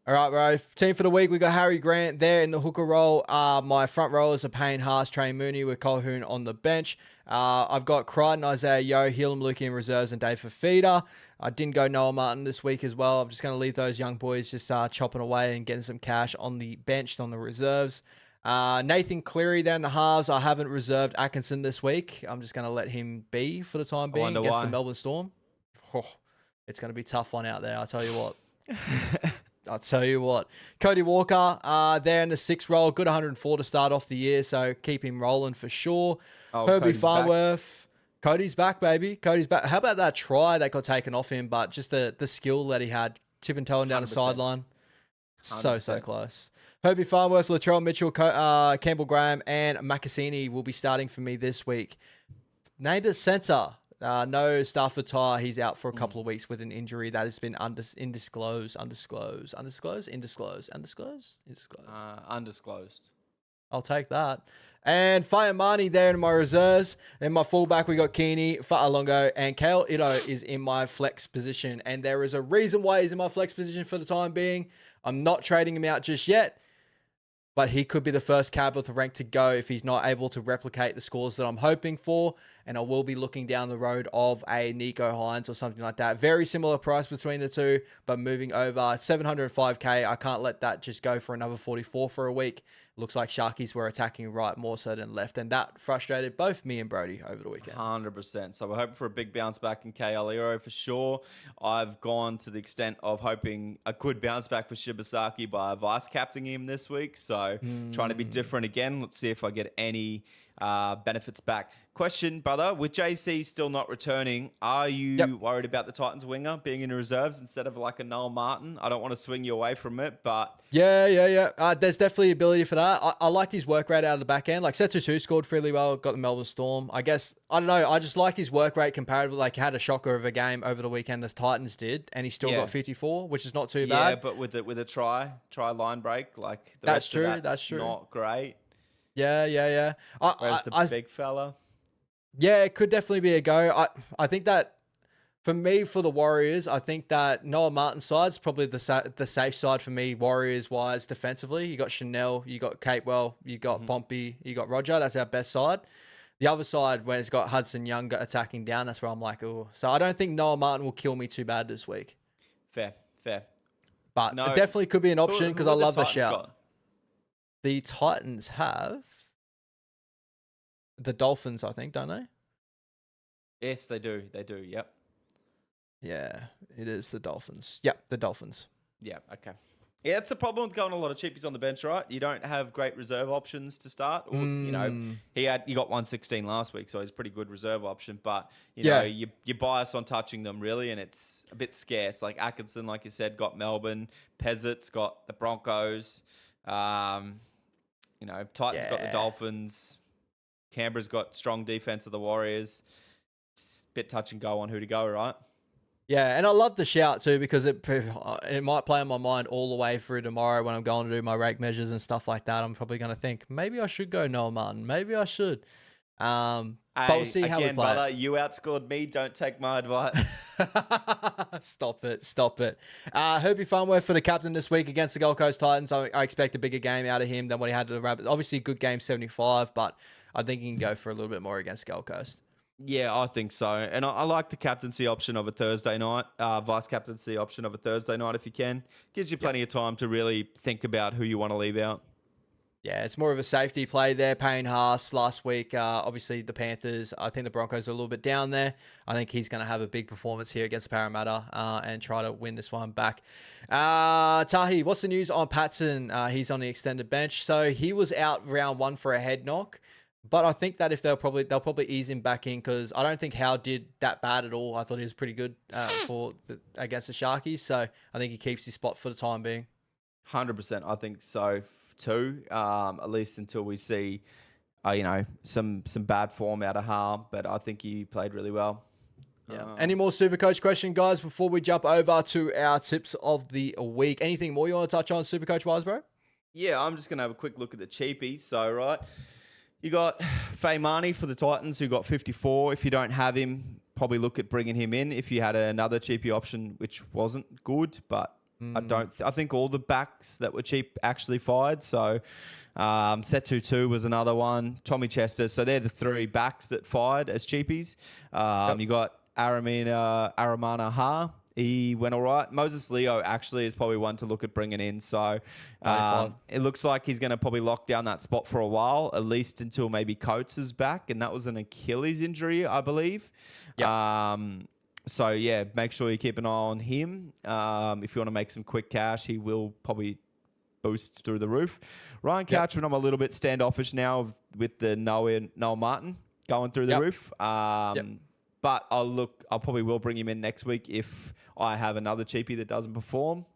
All right, bro. Team for the week, we got Harry Grant there in the hooker role. My front rowers are Payne Haas, Trey Mooney with Colquhoun on the bench. I've got Crichton, Isaiah Yeo, Helam Luki in reserves, and Dave Fafita. I didn't go Noel Martin this week as well. I'm just going to leave those young boys just chopping away and getting some cash on the bench, on the reserves. Nathan Cleary then the halves. I haven't reserved Atkinson this week. I'm just going to let him be for the time being against the Melbourne Storm. Oh, it's going to be a tough one out there, I'll tell you what. I'll tell you what. Cody Walker there in the 6th role. Good 104 to start off the year, so keep him rolling for sure. Herbie Farnworth. Cody's back, baby. Cody's back. How about that try that got taken off him, but just the skill that he had, tipping toeing down the sideline. 100%. So close. Herbie Farnworth, Latrell Mitchell, Campbell Graham, and Macassini will be starting for me this week. Named at centre. No Stafford Tyre. He's out for a couple of weeks with an injury that has been undisclosed. I'll take that. And Fayamani there in my reserves. And my fullback, we got Keeney, Fa'alongo, and Kale Ito is in my flex position. And there is a reason why he's in my flex position for the time being. I'm not trading him out just yet, but he could be the first capital to rank to go if he's not able to replicate the scores that I'm hoping for. And I will be looking down the road of a Nico Hines or something like that. Very similar price between the two, but moving over 705k. I can't let that just go for another 44 for a week. Looks like Sharkies were attacking right more so than left, and that frustrated both me and Brody over the weekend. 100%. So we're hoping for a big bounce back in KL Hero for sure. I've gone to the extent of hoping a good bounce back for Shibasaki by vice captaining him this week. So trying to be different again. Let's see if I get any benefits back. Question, brother, with JC still not returning, are you worried about the Titans winger being in reserves instead of like a Noel Martin? I don't want to swing you away from it, but... Yeah. There's definitely ability for that. I liked his work rate out of the back end. Like, Set2 scored fairly well, got the Melbourne Storm. I guess, I don't know, I just liked his work rate comparatively. Like, had a shocker of a game over the weekend, the Titans did, and he still got 54, which is not too bad. Yeah, but with a try line break, like, the That's rest of that's true. Not great. Yeah. Whereas the big fella... Yeah, it could definitely be a go. I think that for me, for the Warriors, I think that Noah Martin's side's probably the safe side for me, Warriors-wise, defensively. You got Chanel, you got Capewell, you got Pompey, you got Roger. That's our best side. The other side, when it's got Hudson Young attacking down, that's where I'm like, oh. So I don't think Noah Martin will kill me too bad this week. Fair. But it definitely could be an option because I love the shout. Got? The Titans have the Dolphins, I think, don't they? Yes, they do. Yep. Yeah, it is the Dolphins. Yep, the Dolphins. Yeah, okay. Yeah, it's the problem with going a lot of cheapies on the bench, right? You don't have great reserve options to start. Or, you know, he got 116 last week, so he's a pretty good reserve option. But, you know, you bias on touching them, really, and it's a bit scarce. Like Atkinson, like you said, got Melbourne. Pezzit's got the Broncos. You know, Titans got the Dolphins. Canberra's got strong defense of the Warriors. It's a bit touch and go on who to go, right? Yeah, and I love the shout too because it might play on my mind all the way through tomorrow when I'm going to do my rake measures and stuff like that. I'm probably going to think, maybe I should go Noah Martin. Maybe I should. But we'll see how we play. Brother, you outscored me. Don't take my advice. Stop it. Herbie Farnworth for the captain this week against the Gold Coast Titans. I expect a bigger game out of him than what he had to the Rabbits. Obviously, a good game, 75, but I think he can go for a little bit more against Gold Coast. Yeah, I think so. And I like the captaincy option of a Thursday night, vice captaincy option of a Thursday night if you can. Gives you plenty of time to really think about who you want to leave out. Yeah, it's more of a safety play there. Payne Haas last week, obviously the Panthers. I think the Broncos are a little bit down there. I think he's going to have a big performance here against Parramatta and try to win this one back. Tahi, what's the news on Patson? He's on the extended bench. So he was out round one for a head knock. But I think that if they'll probably ease him back in because I don't think Howe did that bad at all. I thought he was pretty good against the Sharkies. So I think he keeps his spot for the time being. 100%. I think so too. At least until we see, you know, some bad form out of Howe. But I think he played really well. Yeah. Any more Supercoach question, guys, before we jump over to our tips of the week? Anything more you want to touch on Supercoach wise, bro? Yeah, I'm just going to have a quick look at the cheapies. So, right. You got Faymani for the Titans, who got 54. If you don't have him, probably look at bringing him in. If you had another cheapy option, which wasn't good, but I think all the backs that were cheap actually fired. So Set2 was another one. Tommy Chester. So they're the three backs that fired as cheapies. You got Aramana Ha. He went all right. Moses Leo actually is probably one to look at bringing in. So it looks like he's going to probably lock down that spot for a while, at least until maybe Coates is back. And that was an Achilles injury, I believe. Yep. So, yeah, make sure you keep an eye on him. If you want to make some quick cash, he will probably boost through the roof. Ryan Couchman, I'm a little bit standoffish now with the Noel Martin going through the roof. But I'll probably will bring him in next week if I have another cheapie that doesn't perform.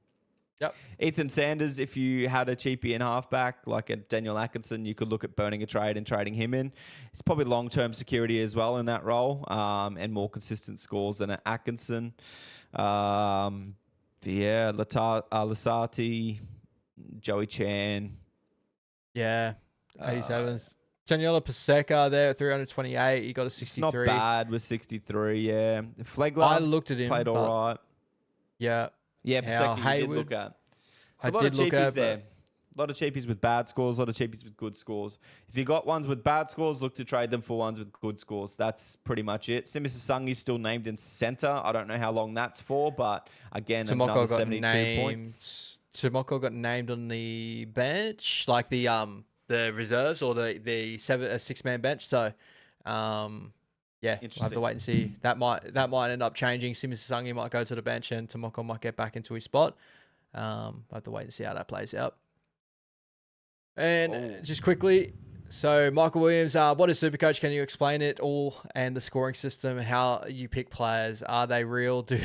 Yep. Ethan Sanders, if you had a cheapie in halfback, like a Daniel Atkinson, you could look at burning a trade and trading him in. It's probably long-term security as well in that role, and more consistent scores than an Atkinson. Lasati, Joey Chan. Yeah, 87s. Daniela Paseka there at 328. He got a 63. It's not bad with 63, yeah. Flegler, I looked at him. Played all right. Yeah. Yeah, Paseka you did look at. So a lot of cheapies there. A lot of cheapies with bad scores, a lot of cheapies with good scores. If you got ones with bad scores, look to trade them for ones with good scores. That's pretty much it. Simisasungi's still named in centre. I don't know how long that's for, but again, another 72 points. Tomoko got named on the bench, like the reserves or the 6-man bench. So, yeah, we'll have to wait and see. That might end up changing. Simisasungi might go to the bench and Tomoko might get back into his spot. We'll have to wait and see how that plays out. And just quickly, So, Michael Williams, what is Supercoach? Can you explain it all and the scoring system? How you pick players? Are they real? Do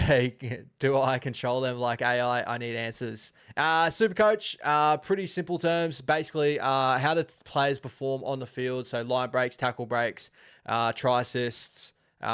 I control them like AI? I need answers. Supercoach, pretty simple terms. Basically, how do players perform on the field? So, line breaks, tackle breaks, try assists,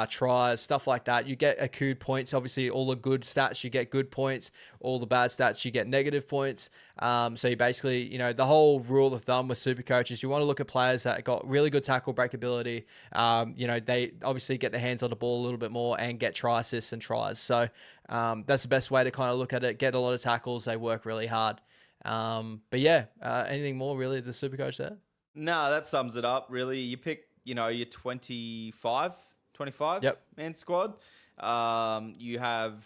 tries, stuff like that. You get accrued points. Obviously, all the good stats, you get good points. All the bad stats, you get negative points. So you basically, the whole rule of thumb with Supercoach is you want to look at players that got really good tackle break ability. They obviously get their hands on the ball a little bit more and get try assists and tries. So that's the best way to kind of look at it. Get a lot of tackles. They work really hard. But yeah, anything more really the Supercoach there? No, that sums it up. Really, you pick, your 25 Yep. man squad. You have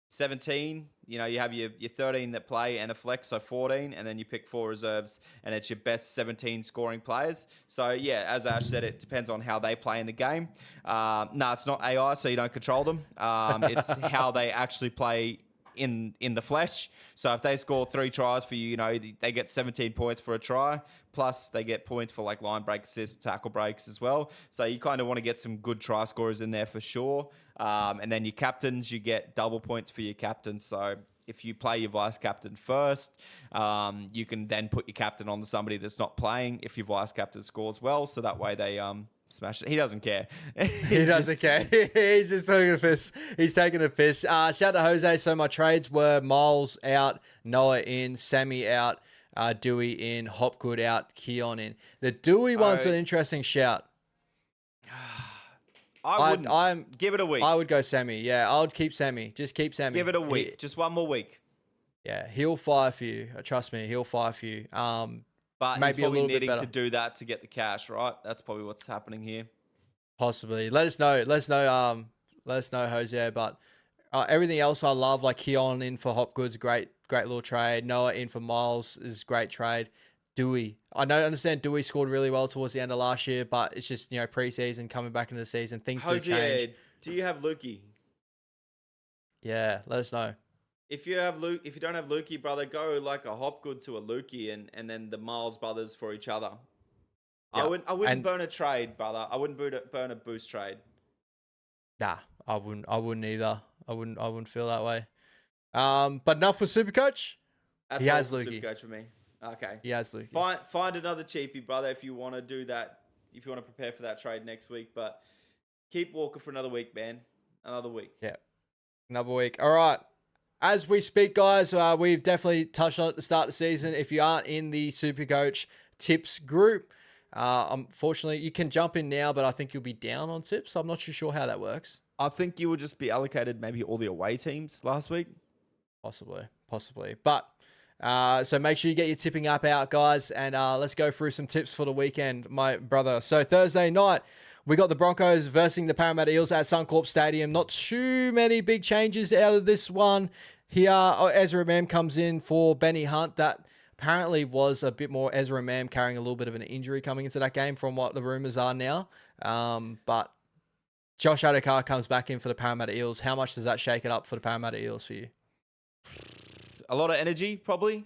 17. You have your 13 that play and a flex, so 14, and then you pick 4 reserves, and it's your best 17 scoring players. So yeah, as Ash said, it depends on how they play in the game. No, it's not AI, so you don't control them. It's how they actually play in the flesh. So if they score 3 tries for you, they get 17 points for a try, plus they get points for like line break assists, tackle breaks as well. So you kind of want to get some good try scorers in there for sure. And then your captains, you get double points for your captain. So if you play your vice captain first, you can then put your captain on somebody that's not playing if your vice captain scores well. So that way they smash it. He doesn't care. He doesn't care. He's just taking a piss. He's taking a piss. Shout out to Jose. So my trades were Miles out, Noah in, Sammy out, Dewey in, Hopgood out, Keon in. The Dewey one's an interesting shout. I wouldn't. Give it a week. I would go Sammy. Yeah, I would keep Sammy. Just keep Sammy. Give it a week. Just one more week. Yeah, he'll fire for you. Trust me, he'll fire for you. But maybe he's probably needing to do that to get the cash, right? That's probably what's happening here. Possibly. Let us know. Let us know, Jose. But everything else I love, like Keon in for Hopgood's great little trade. Noah in for Miles is great trade. Dewey. I understand Dewey scored really well towards the end of last year, but it's just, preseason coming back into the season. Things do change. Do you have Lukey? Yeah, let us know. If you don't have Lukey, brother, go like a Hopgood to a Lukey and then the Miles brothers for each other. Yep. I wouldn't burn a trade, brother. I wouldn't burn a boost trade. Nah, I wouldn't either. I wouldn't feel that way. But enough for Supercoach. He has Lukey. Supercoach for me. Okay. He has Lukey. Find another cheapie, brother, if you want to do that. If you want to prepare for that trade next week, but keep Walker for another week, man. Another week. Yeah. Another week. All right. As we speak, guys, we've definitely touched on it at the start of the season. If you aren't in the Supercoach tips group, unfortunately, you can jump in now, but I think you'll be down on tips. I'm not too sure how that works. I think you will just be allocated maybe all the away teams last week. Possibly. But so make sure you get your tipping app out, guys, and let's go through some tips for the weekend, my brother. So Thursday night, we got the Broncos versus the Parramatta Eels at Suncorp Stadium. Not too many big changes out of this one. Here, Ezra Mam comes in for Benny Hunt. That apparently was a bit more Ezra Mam carrying a little bit of an injury coming into that game from what the rumours are now. But Josh Adokar comes back in for the Parramatta Eels. How much does that shake it up for the Parramatta Eels for you? A lot of energy, probably.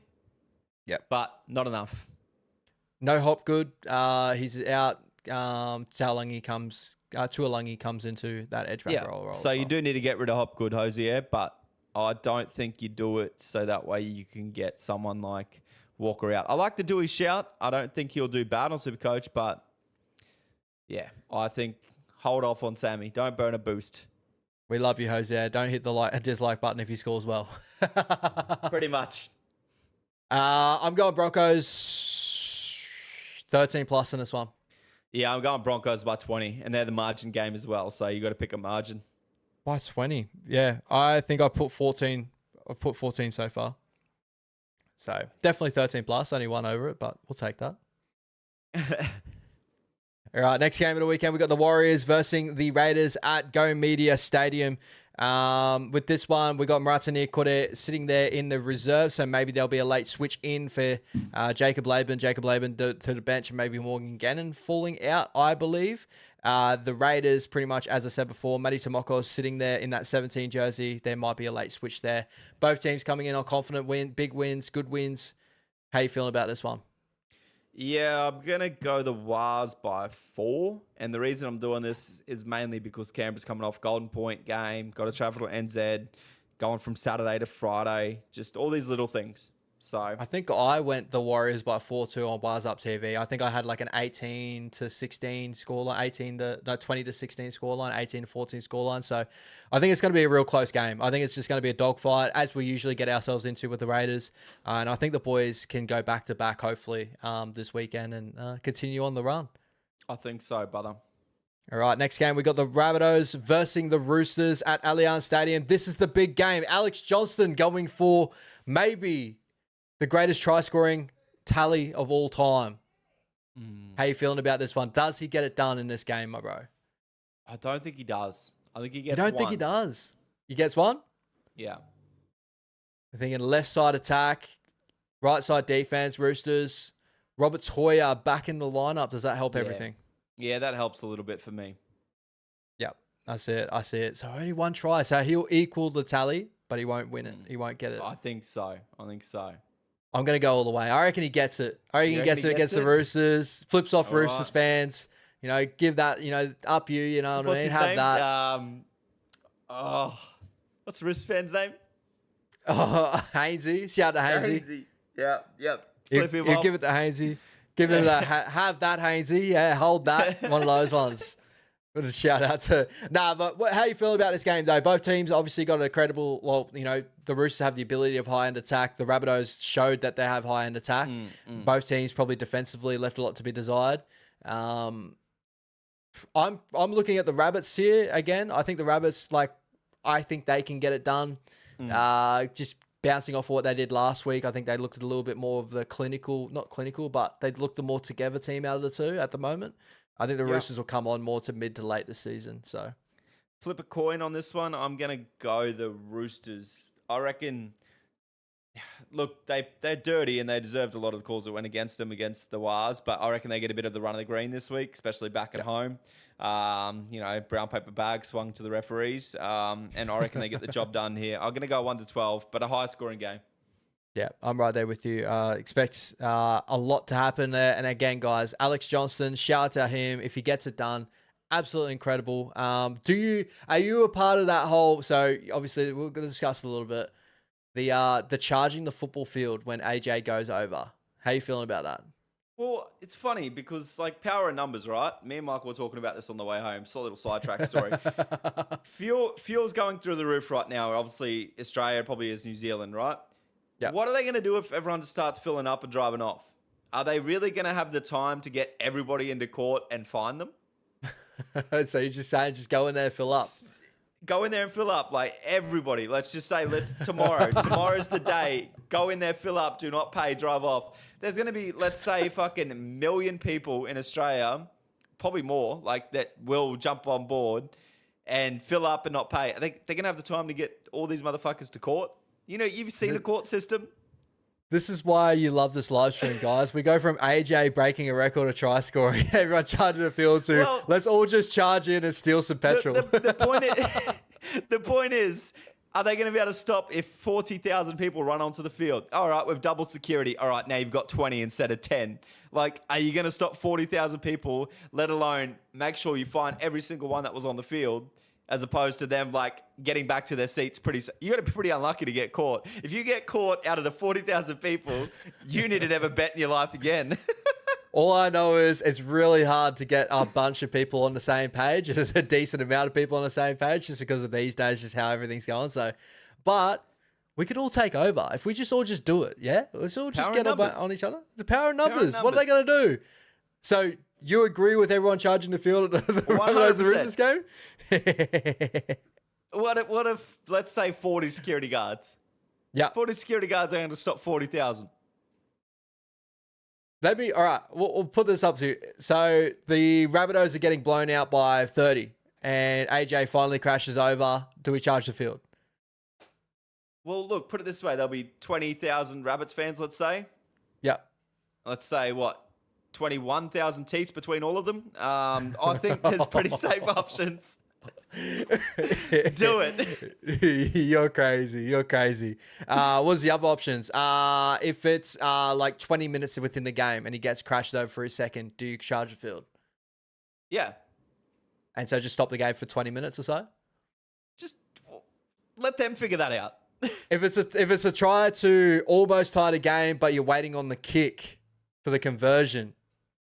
Yep. But not enough. No Hopgood. He's out. Tualangi comes into that edge back role. So you do need to get rid of Hopgood, Hosier, but I don't think you do it so that way you can get someone like Walker out. I like to do his shout. I don't think he'll do bad on Supercoach, but yeah, I think hold off on Sammy. Don't burn a boost. We love you, Jose. Don't hit the dislike button if he scores well. Pretty much. I'm going Broncos 13 plus in this one. Yeah, I'm going Broncos by 20, and they're the margin game as well, so you got to pick a margin. By 20? Yeah, I think I put 14. I've put 14 so far. So definitely 13 plus. Only one over it, but we'll take that. All right, next game of the weekend, we got the Warriors versus the Raiders at Go Media Stadium. With this one, we got Maratanir Kore sitting there in the reserve, so maybe there'll be a late switch in for Jacob Laban to the bench, and maybe Morgan Gannon falling out, I believe. The Raiders, pretty much, as I said before, Matty Tomoko sitting there in that 17 jersey. There might be a late switch there. Both teams coming in on confident big wins, good wins. How you feeling about this one? Yeah, I'm going to go the Wars by 4. And the reason I'm doing this is mainly because Canberra's coming off Golden Point game, got to travel to NZ, going from Saturday to Friday, just all these little things. So I think I went the Warriors by 4-2 on Bars Up TV. I think I had like an 18-16 scoreline, 20-16 scoreline, 18-14 scoreline. So I think it's going to be a real close game. I think it's just going to be a dogfight, as we usually get ourselves into with the Raiders. And I think the boys can go back to back, hopefully, this weekend and continue on the run. I think so, brother. All right, next game, we got the Rabbitohs versus the Roosters at Allianz Stadium. This is the big game. Alex Johnston going for maybe the greatest try-scoring tally of all time. How you feeling about this one? Does he get it done in this game, my bro? I don't think he does. I think he gets You don't one. think he does? He gets one? Yeah. I'm thinking left side attack, right side defense, Roosters. Robert Toya back in the lineup. Does that help everything? Yeah, that helps a little bit for me. Yep, I see it. So only one try. So he'll equal the tally, but he won't win it. He won't get it. I think so. I'm going to go all the way. I reckon he gets it. I reckon he gets it against the Roosters. Flips off Roosters fans. You know, give that, up you know what I mean? Have that. What's the Roosters fan's name? Oh, Hainsey. Shout out to Hainsey. Yep. Flip him off. Give it to Hainsey. Give him that. Have that, Hainsey. Yeah, hold that. One of those ones. But a shout out to but how you feel about this game though? Both teams obviously got a credible. Well, the Roosters have the ability of high end attack. The Rabbitohs showed that they have high end attack. Both teams probably defensively left a lot to be desired. I'm looking at the Rabbits here again. I think the Rabbits I think they can get it done. Just bouncing off what they did last week, I think they looked at a little bit more of the not clinical, but they looked the more together team out of the two at the moment. I think the Roosters will come on more to mid to late this season. So, flip a coin on this one. I'm gonna go the Roosters. I reckon. Look, they're dirty and they deserved a lot of the calls that went against them against the Wars, but I reckon they get a bit of the run of the green this week, especially back at home. Brown paper bag swung to the referees, and I reckon they get the job done here. I'm gonna go 1-12, but a high scoring game. Yeah, I'm right there with you. Expect a lot to happen there. And again, guys, Alex Johnston, shout out to him. If he gets it done, absolutely incredible. Are you a part of that whole, so obviously we're going to discuss a little bit, the charging the football field when AJ goes over. How you feeling about that? Well, it's funny because power and numbers, right? Me and Michael were talking about this on the way home. It's a little sidetrack story. Fuel's going through the roof right now. Obviously, Australia probably is New Zealand, right? Yep. What are they going to do if everyone just starts filling up and driving off? Are they really going to have the time to get everybody into court and fine them? So you're just saying just go in there, fill up. Go in there and fill up, everybody. Let's just say tomorrow. Tomorrow's the day. Go in there, fill up, do not pay, drive off. There's going to be, let's say, fucking 1 million people in Australia, probably more, that will jump on board and fill up and not pay. I think they're going to have the time to get all these motherfuckers to court. You've seen the court system. This is why you love this live stream, guys. We go from AJ breaking a record of try scoring, everyone charging the field to let's all just charge in and steal some petrol. The point is, are they going to be able to stop if 40,000 people run onto the field? All right, we've doubled security. All right, now you've got 20 instead of 10. Are you going to stop 40,000 people, let alone make sure you find every single one that was on the field? As opposed to them getting back to their seats you got to be pretty unlucky to get caught. If you get caught out of the 40,000 people, you need to never bet in your life again. All I know is it's really hard to get a bunch of people on the same page, a decent amount of people on the same page, just because of these days, just how everything's going. So, but we could all take over if we all just do it. Yeah, let's all just get on each other. The power of numbers. What are they going to do? So. You agree with everyone charging the field at the Rabbitohs Roosters game? What if, let's say, 40 security guards? Yeah. 40 security guards are going to stop 40,000. All right, we'll put this up to you. So the Rabbitohs are getting blown out by 30 and AJ finally crashes over. Do we charge the field? Well, look, put it this way. There'll be 20,000 Rabbits fans, let's say. Yeah. Let's say, 21,000 teeth between all of them. I think there's pretty safe options. Do it. You're crazy. You're crazy. What's the other options? If it's like 20 minutes within the game and he gets crashed over for a second, do you charge the field? Yeah. And so just stop the game for 20 minutes or so? Just let them figure that out. If it's a try to almost tie the game, but you're waiting on the kick for the conversion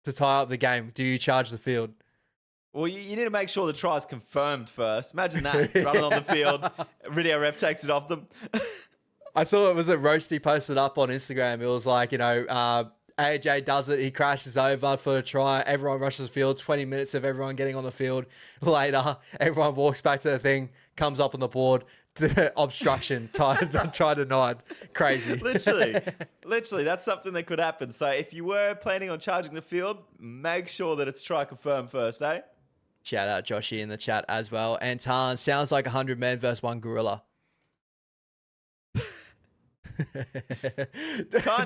to tie up the game, do you charge the field? Well, you need to make sure the try is confirmed first. Imagine that, running on the field. Video ref takes it off them. I saw it was a Roasty posted up on Instagram. It was like, AJ does it. He crashes over for a try. Everyone rushes the field. 20 minutes of everyone getting on the field. Later, everyone walks back to the thing, comes up on the board. Obstruction, try denied. Crazy. Literally, that's something that could happen. So if you were planning on charging the field, make sure that it's try confirmed first, eh? Shout out Joshy in the chat as well. And Tan, sounds like 100 men versus one gorilla.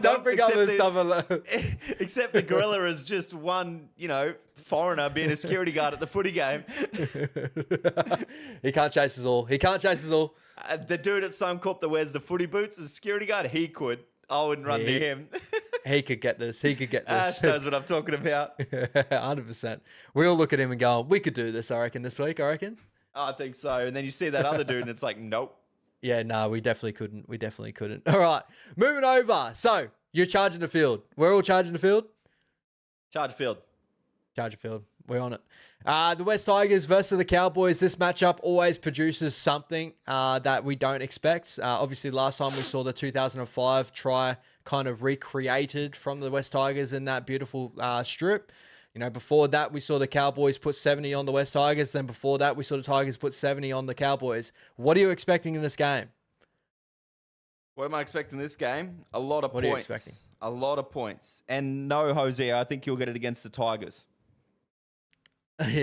Don't bring up this stuff alone. Except the gorilla is just one, foreigner being a security guard at the footy game. He can't chase us all. The dude at Suncorp that wears the footy boots is a security guard. He could. I wouldn't run near him. He could get this. Ash knows what I'm talking about. 100%. We all look at him and go, we could do this, I reckon, this week, I reckon. I think so. And then you see that other dude and it's like, nope. Yeah, no, we definitely couldn't. All right, moving over. So, you're charging the field. We're all charging the field? Charge field. We're on it. The West Tigers versus the Cowboys. This matchup always produces something that we don't expect. Obviously, last time we saw the 2005 try kind of recreated from the West Tigers in that beautiful strip. Before that, we saw the Cowboys put 70 on the West Tigers. Then before that, we saw the Tigers put 70 on the Cowboys. What are you expecting in this game? What am I expecting in this game? A lot of points. What are you expecting? A lot of points. And no, Jose, I think you'll get it against the Tigers.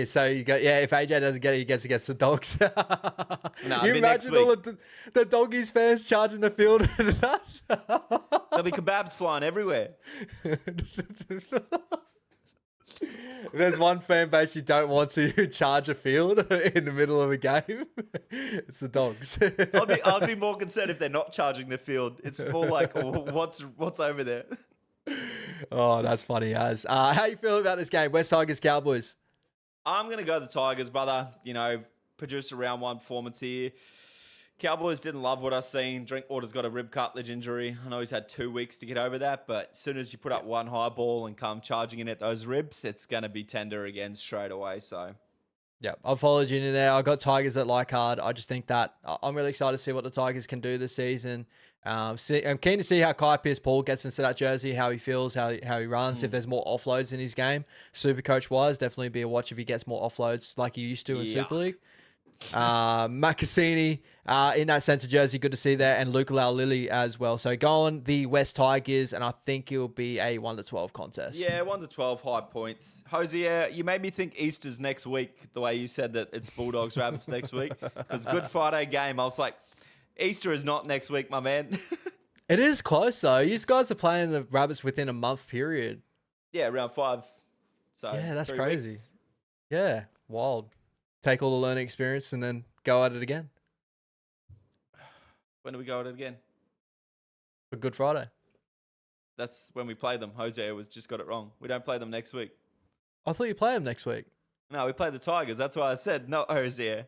So you go, if AJ doesn't get it, he gets against the Dogs. No, you imagine all of the Doggies fans charging the field. There'll be kebabs flying everywhere. There's one fan base you don't want to charge a field in the middle of a game. It's the Dogs. I'd be more concerned if they're not charging the field. It's more like, what's over there? Oh, that's funny, as. How you feeling about this game? West Tigers, Cowboys. I'm going to go the Tigers, brother. Produced a round one performance here. Cowboys didn't love what I've seen. Drinkwater's got a rib cartilage injury. I know he's had 2 weeks to get over that, but as soon as you put up one high ball and come charging in at those ribs, it's going to be tender again straight away. So, yeah, I've followed you in there. I got Tigers at Leichhardt. I just think that I'm really excited to see what the Tigers can do this season. I'm keen to see how Kai Pearce-Paul gets into that jersey, how he feels, how he runs, if there's more offloads in his game. SuperCoach-wise, definitely be a watch if he gets more offloads like he used to in Super League. Matt Cassini in that centre jersey, good to see there, and Luke Lilly as well. So go on the West Tigers, and I think it'll be a 1-12 contest. Yeah, 1-12 high points. Jose, you made me think Easter's next week, the way you said that it's Bulldogs Rabbits next week. Because Good Friday game, I was like, Easter is not next week, my man. It is close, though. You guys are playing the Rabbits within a month period. Yeah, round 5. So yeah, that's 3 crazy. weeks. Yeah, wild. Take all the learning experience and then go at it again. When do we go at it again? For Good Friday. That's when we play them. Jose just got it wrong. We don't play them next week. I thought you play them next week. No, we play the Tigers. That's why I said not Jose.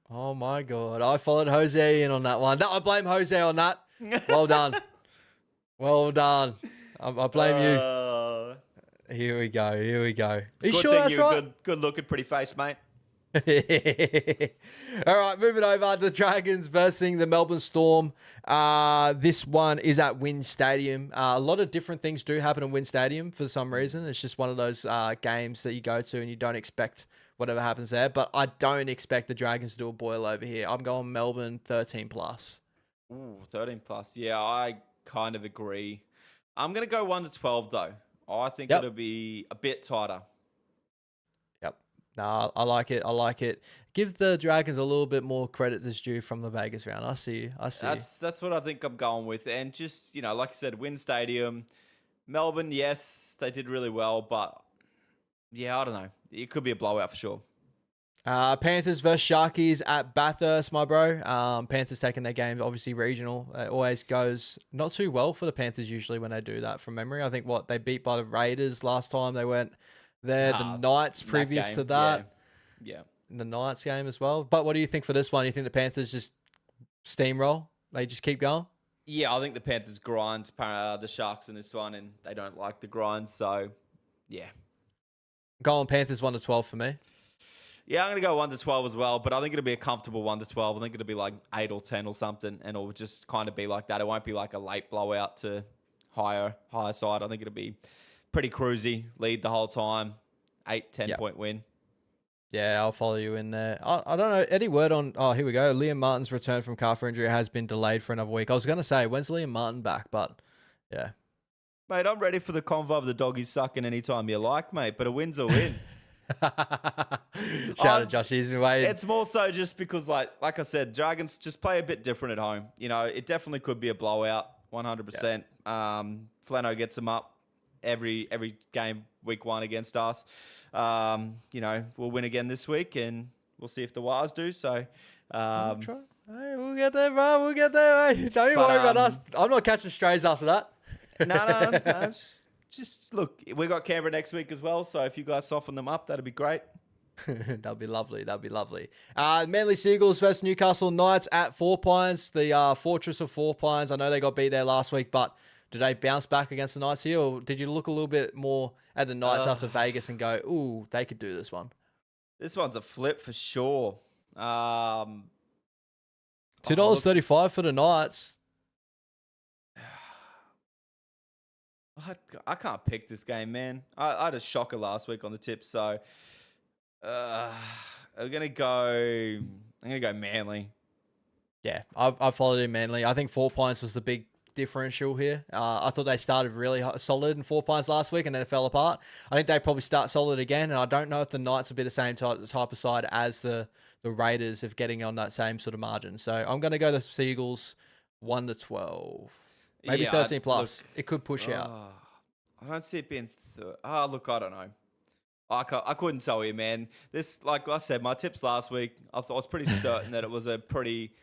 Oh my God. I followed Jose in on that one. I blame Jose on that. Well done. Well done. I blame you. Here we go. Are you Good sure that's right? Good looking, pretty face, mate. All right, moving over the Dragons versus the Melbourne Storm. This one is at Wynn Stadium. A lot of different things do happen at Wynn Stadium for some reason. It's just one of those games that you go to and you don't expect whatever happens there. But I don't expect the Dragons to do a boil over here. I'm going Melbourne 13 plus. Ooh, 13 plus. Yeah, I kind of agree. I'm going to go 1-12 though. I think it'll be a bit tighter. No, I like it. Give the Dragons a little bit more credit that's due from the Vegas round. I see you. That's what I think I'm going with. And just, like I said, Wynn Stadium. Melbourne, yes, they did really well. But, yeah, I don't know. It could be a blowout for sure. Panthers versus Sharkies at Bathurst, my bro. Panthers taking their game, obviously regional. It always goes not too well for the Panthers usually when they do that from memory. I think they beat by the Raiders last time they went there. The Knights previous game, to that. Yeah. The Knights game as well. But what do you think for this one? You think the Panthers just steamroll? They just keep going? Yeah, I think the Panthers grind the Sharks in this one, and they don't like the grind. So, yeah. Going Panthers 1-12 for me. Yeah, I'm going to go 1-12 as well, but I think it'll be a comfortable 1-12. I think it'll be like 8 or 10 or something, and it'll just kind of be like that. It won't be like a late blowout to higher side. I think it'll be pretty cruisy, lead the whole time, 8, 10-point win. Yeah, I'll follow you in there. I don't know. Any word on... Oh, here we go. Liam Martin's return from calf injury has been delayed for another week. I was going to say, when's Liam Martin back? But, yeah. Mate, I'm ready for the convo of the doggies sucking anytime you like, mate, but a win's a win. Shout out to Josh. He's been waiting. It's more so just because, like I said, Dragons just play a bit different at home. You know, it definitely could be a blowout, 100%. Flano gets them up every game week 1 against us. You know, we'll win again this week, and we'll see if the Wars do. So, Hey, we'll get there, bro. We'll get there, mate. Don't you worry about us. I'm not catching strays after that. No. Just look, we got Canberra next week as well. So if you guys soften them up, that'd be great. That'd be lovely. Manly Seagulls versus Newcastle Knights at Four Pines, the fortress of Four Pines. I know they got beat there last week, but do they bounce back against the Knights here, or did you look a little bit more at the Knights after Vegas and go, ooh, they could do this one? This one's a flip for sure. $2.35 for the Knights. I can't pick this game, man. I had a shocker last week on the tip, so I'm gonna go Manly. Yeah, I followed in Manly. I think 4 Pines was the big differential here. I thought they started really solid in 4 Pines last week and then it fell apart. I think they probably start solid again, and I don't know if the Knights will be the same type of side as the Raiders of getting on that same sort of margin. So I'm going to go the Seagulls 1-12. Maybe 13 plus. It could push out. I don't see it being... look, I don't know. I couldn't tell you, man. This, like I said, my tips last week, I was pretty certain that it was a pretty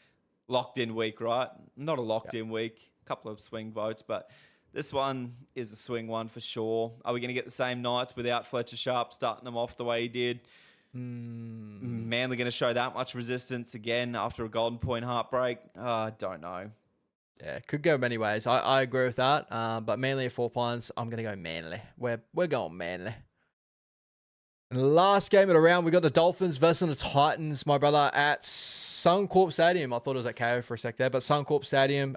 locked-in week, right? Not a locked-in week. A couple of swing votes, but this one is a swing one for sure. Are we going to get the same Knights without Fletcher Sharp starting them off the way he did? Manly going to show that much resistance again after a Golden Point heartbreak? I don't know. Yeah, could go many ways. I agree with that. But Manly at 4 Pines, I'm going to go Manly. We're going Manly. And the last game of the round, we got the Dolphins versus the Titans, my brother, at Suncorp Stadium. I thought it was at KO for a sec there, but Suncorp Stadium.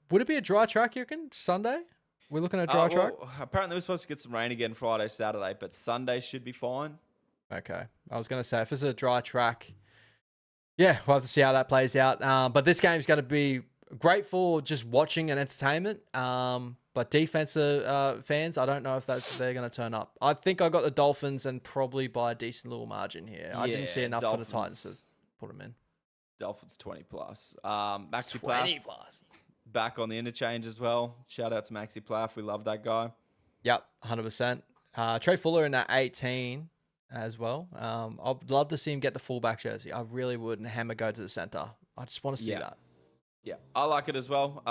Would it be a dry track, you reckon, Sunday? We're looking at a dry track? Apparently, we're supposed to get some rain again Friday, Saturday, but Sunday should be fine. Okay. I was going to say, if it's a dry track, yeah, we'll have to see how that plays out. But this game's going to be great for just watching and entertainment. But defensive fans, I don't know if they're going to turn up. I think I got the Dolphins and probably by a decent little margin here. I didn't see enough for the Titans to put them in. Dolphins 20 plus. Maxi 20 plus. Back on the interchange as well. Shout out to Maxi Plaff. We love that guy. Yep, 100%. Trey Fuller in that 18 as well. I'd love to see him get the fullback jersey. I really would. And Hammer go to the center. I just want to see that. Yeah, I like it as well.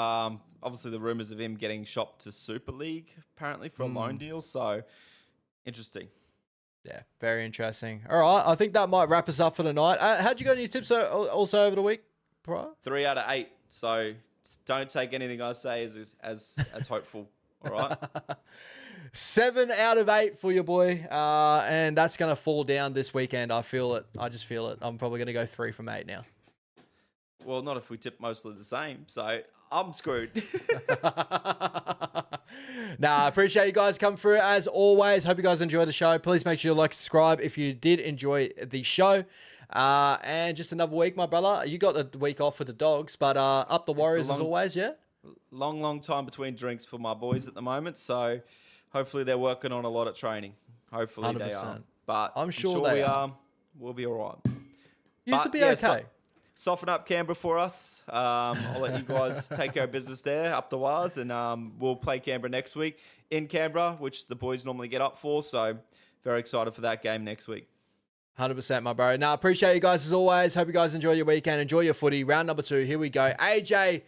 Obviously, the rumors of him getting shopped to Super League, apparently, for a loan deal. So, interesting. Yeah, very interesting. All right, I think that might wrap us up for tonight. How'd you go in your tips also over the week, Brian? 3 out of 8. So, don't take anything I say as hopeful. All right? 7 out of 8 for your boy. And that's going to fall down this weekend. I feel it. I just feel it. I'm probably going to go 3 from 8 now. Well, not if we tip mostly the same. So I'm screwed. I appreciate you guys coming through as always. Hope you guys enjoyed the show. Please make sure you like, subscribe if you did enjoy the show. And just another week, my brother. You got the week off for the dogs, but up the Warriors as always, yeah? Long time between drinks for my boys at the moment. So hopefully they're working on a lot of training. Hopefully 100%. They are. But I'm sure we are. We'll be all right. Used to be okay. Soften up Canberra for us. I'll let you guys take care of business there up the wires, and we'll play Canberra next week in Canberra, which the boys normally get up for. So very excited for that game next week. 100%, my bro. Now, appreciate you guys as always. Hope you guys enjoy your weekend. Enjoy your footy. Round number 2. Here we go. AJ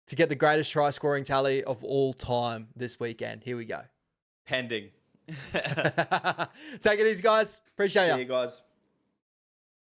to get the greatest try scoring tally of all time this weekend. Here we go. Pending. Take it easy, guys. Appreciate you. See you guys.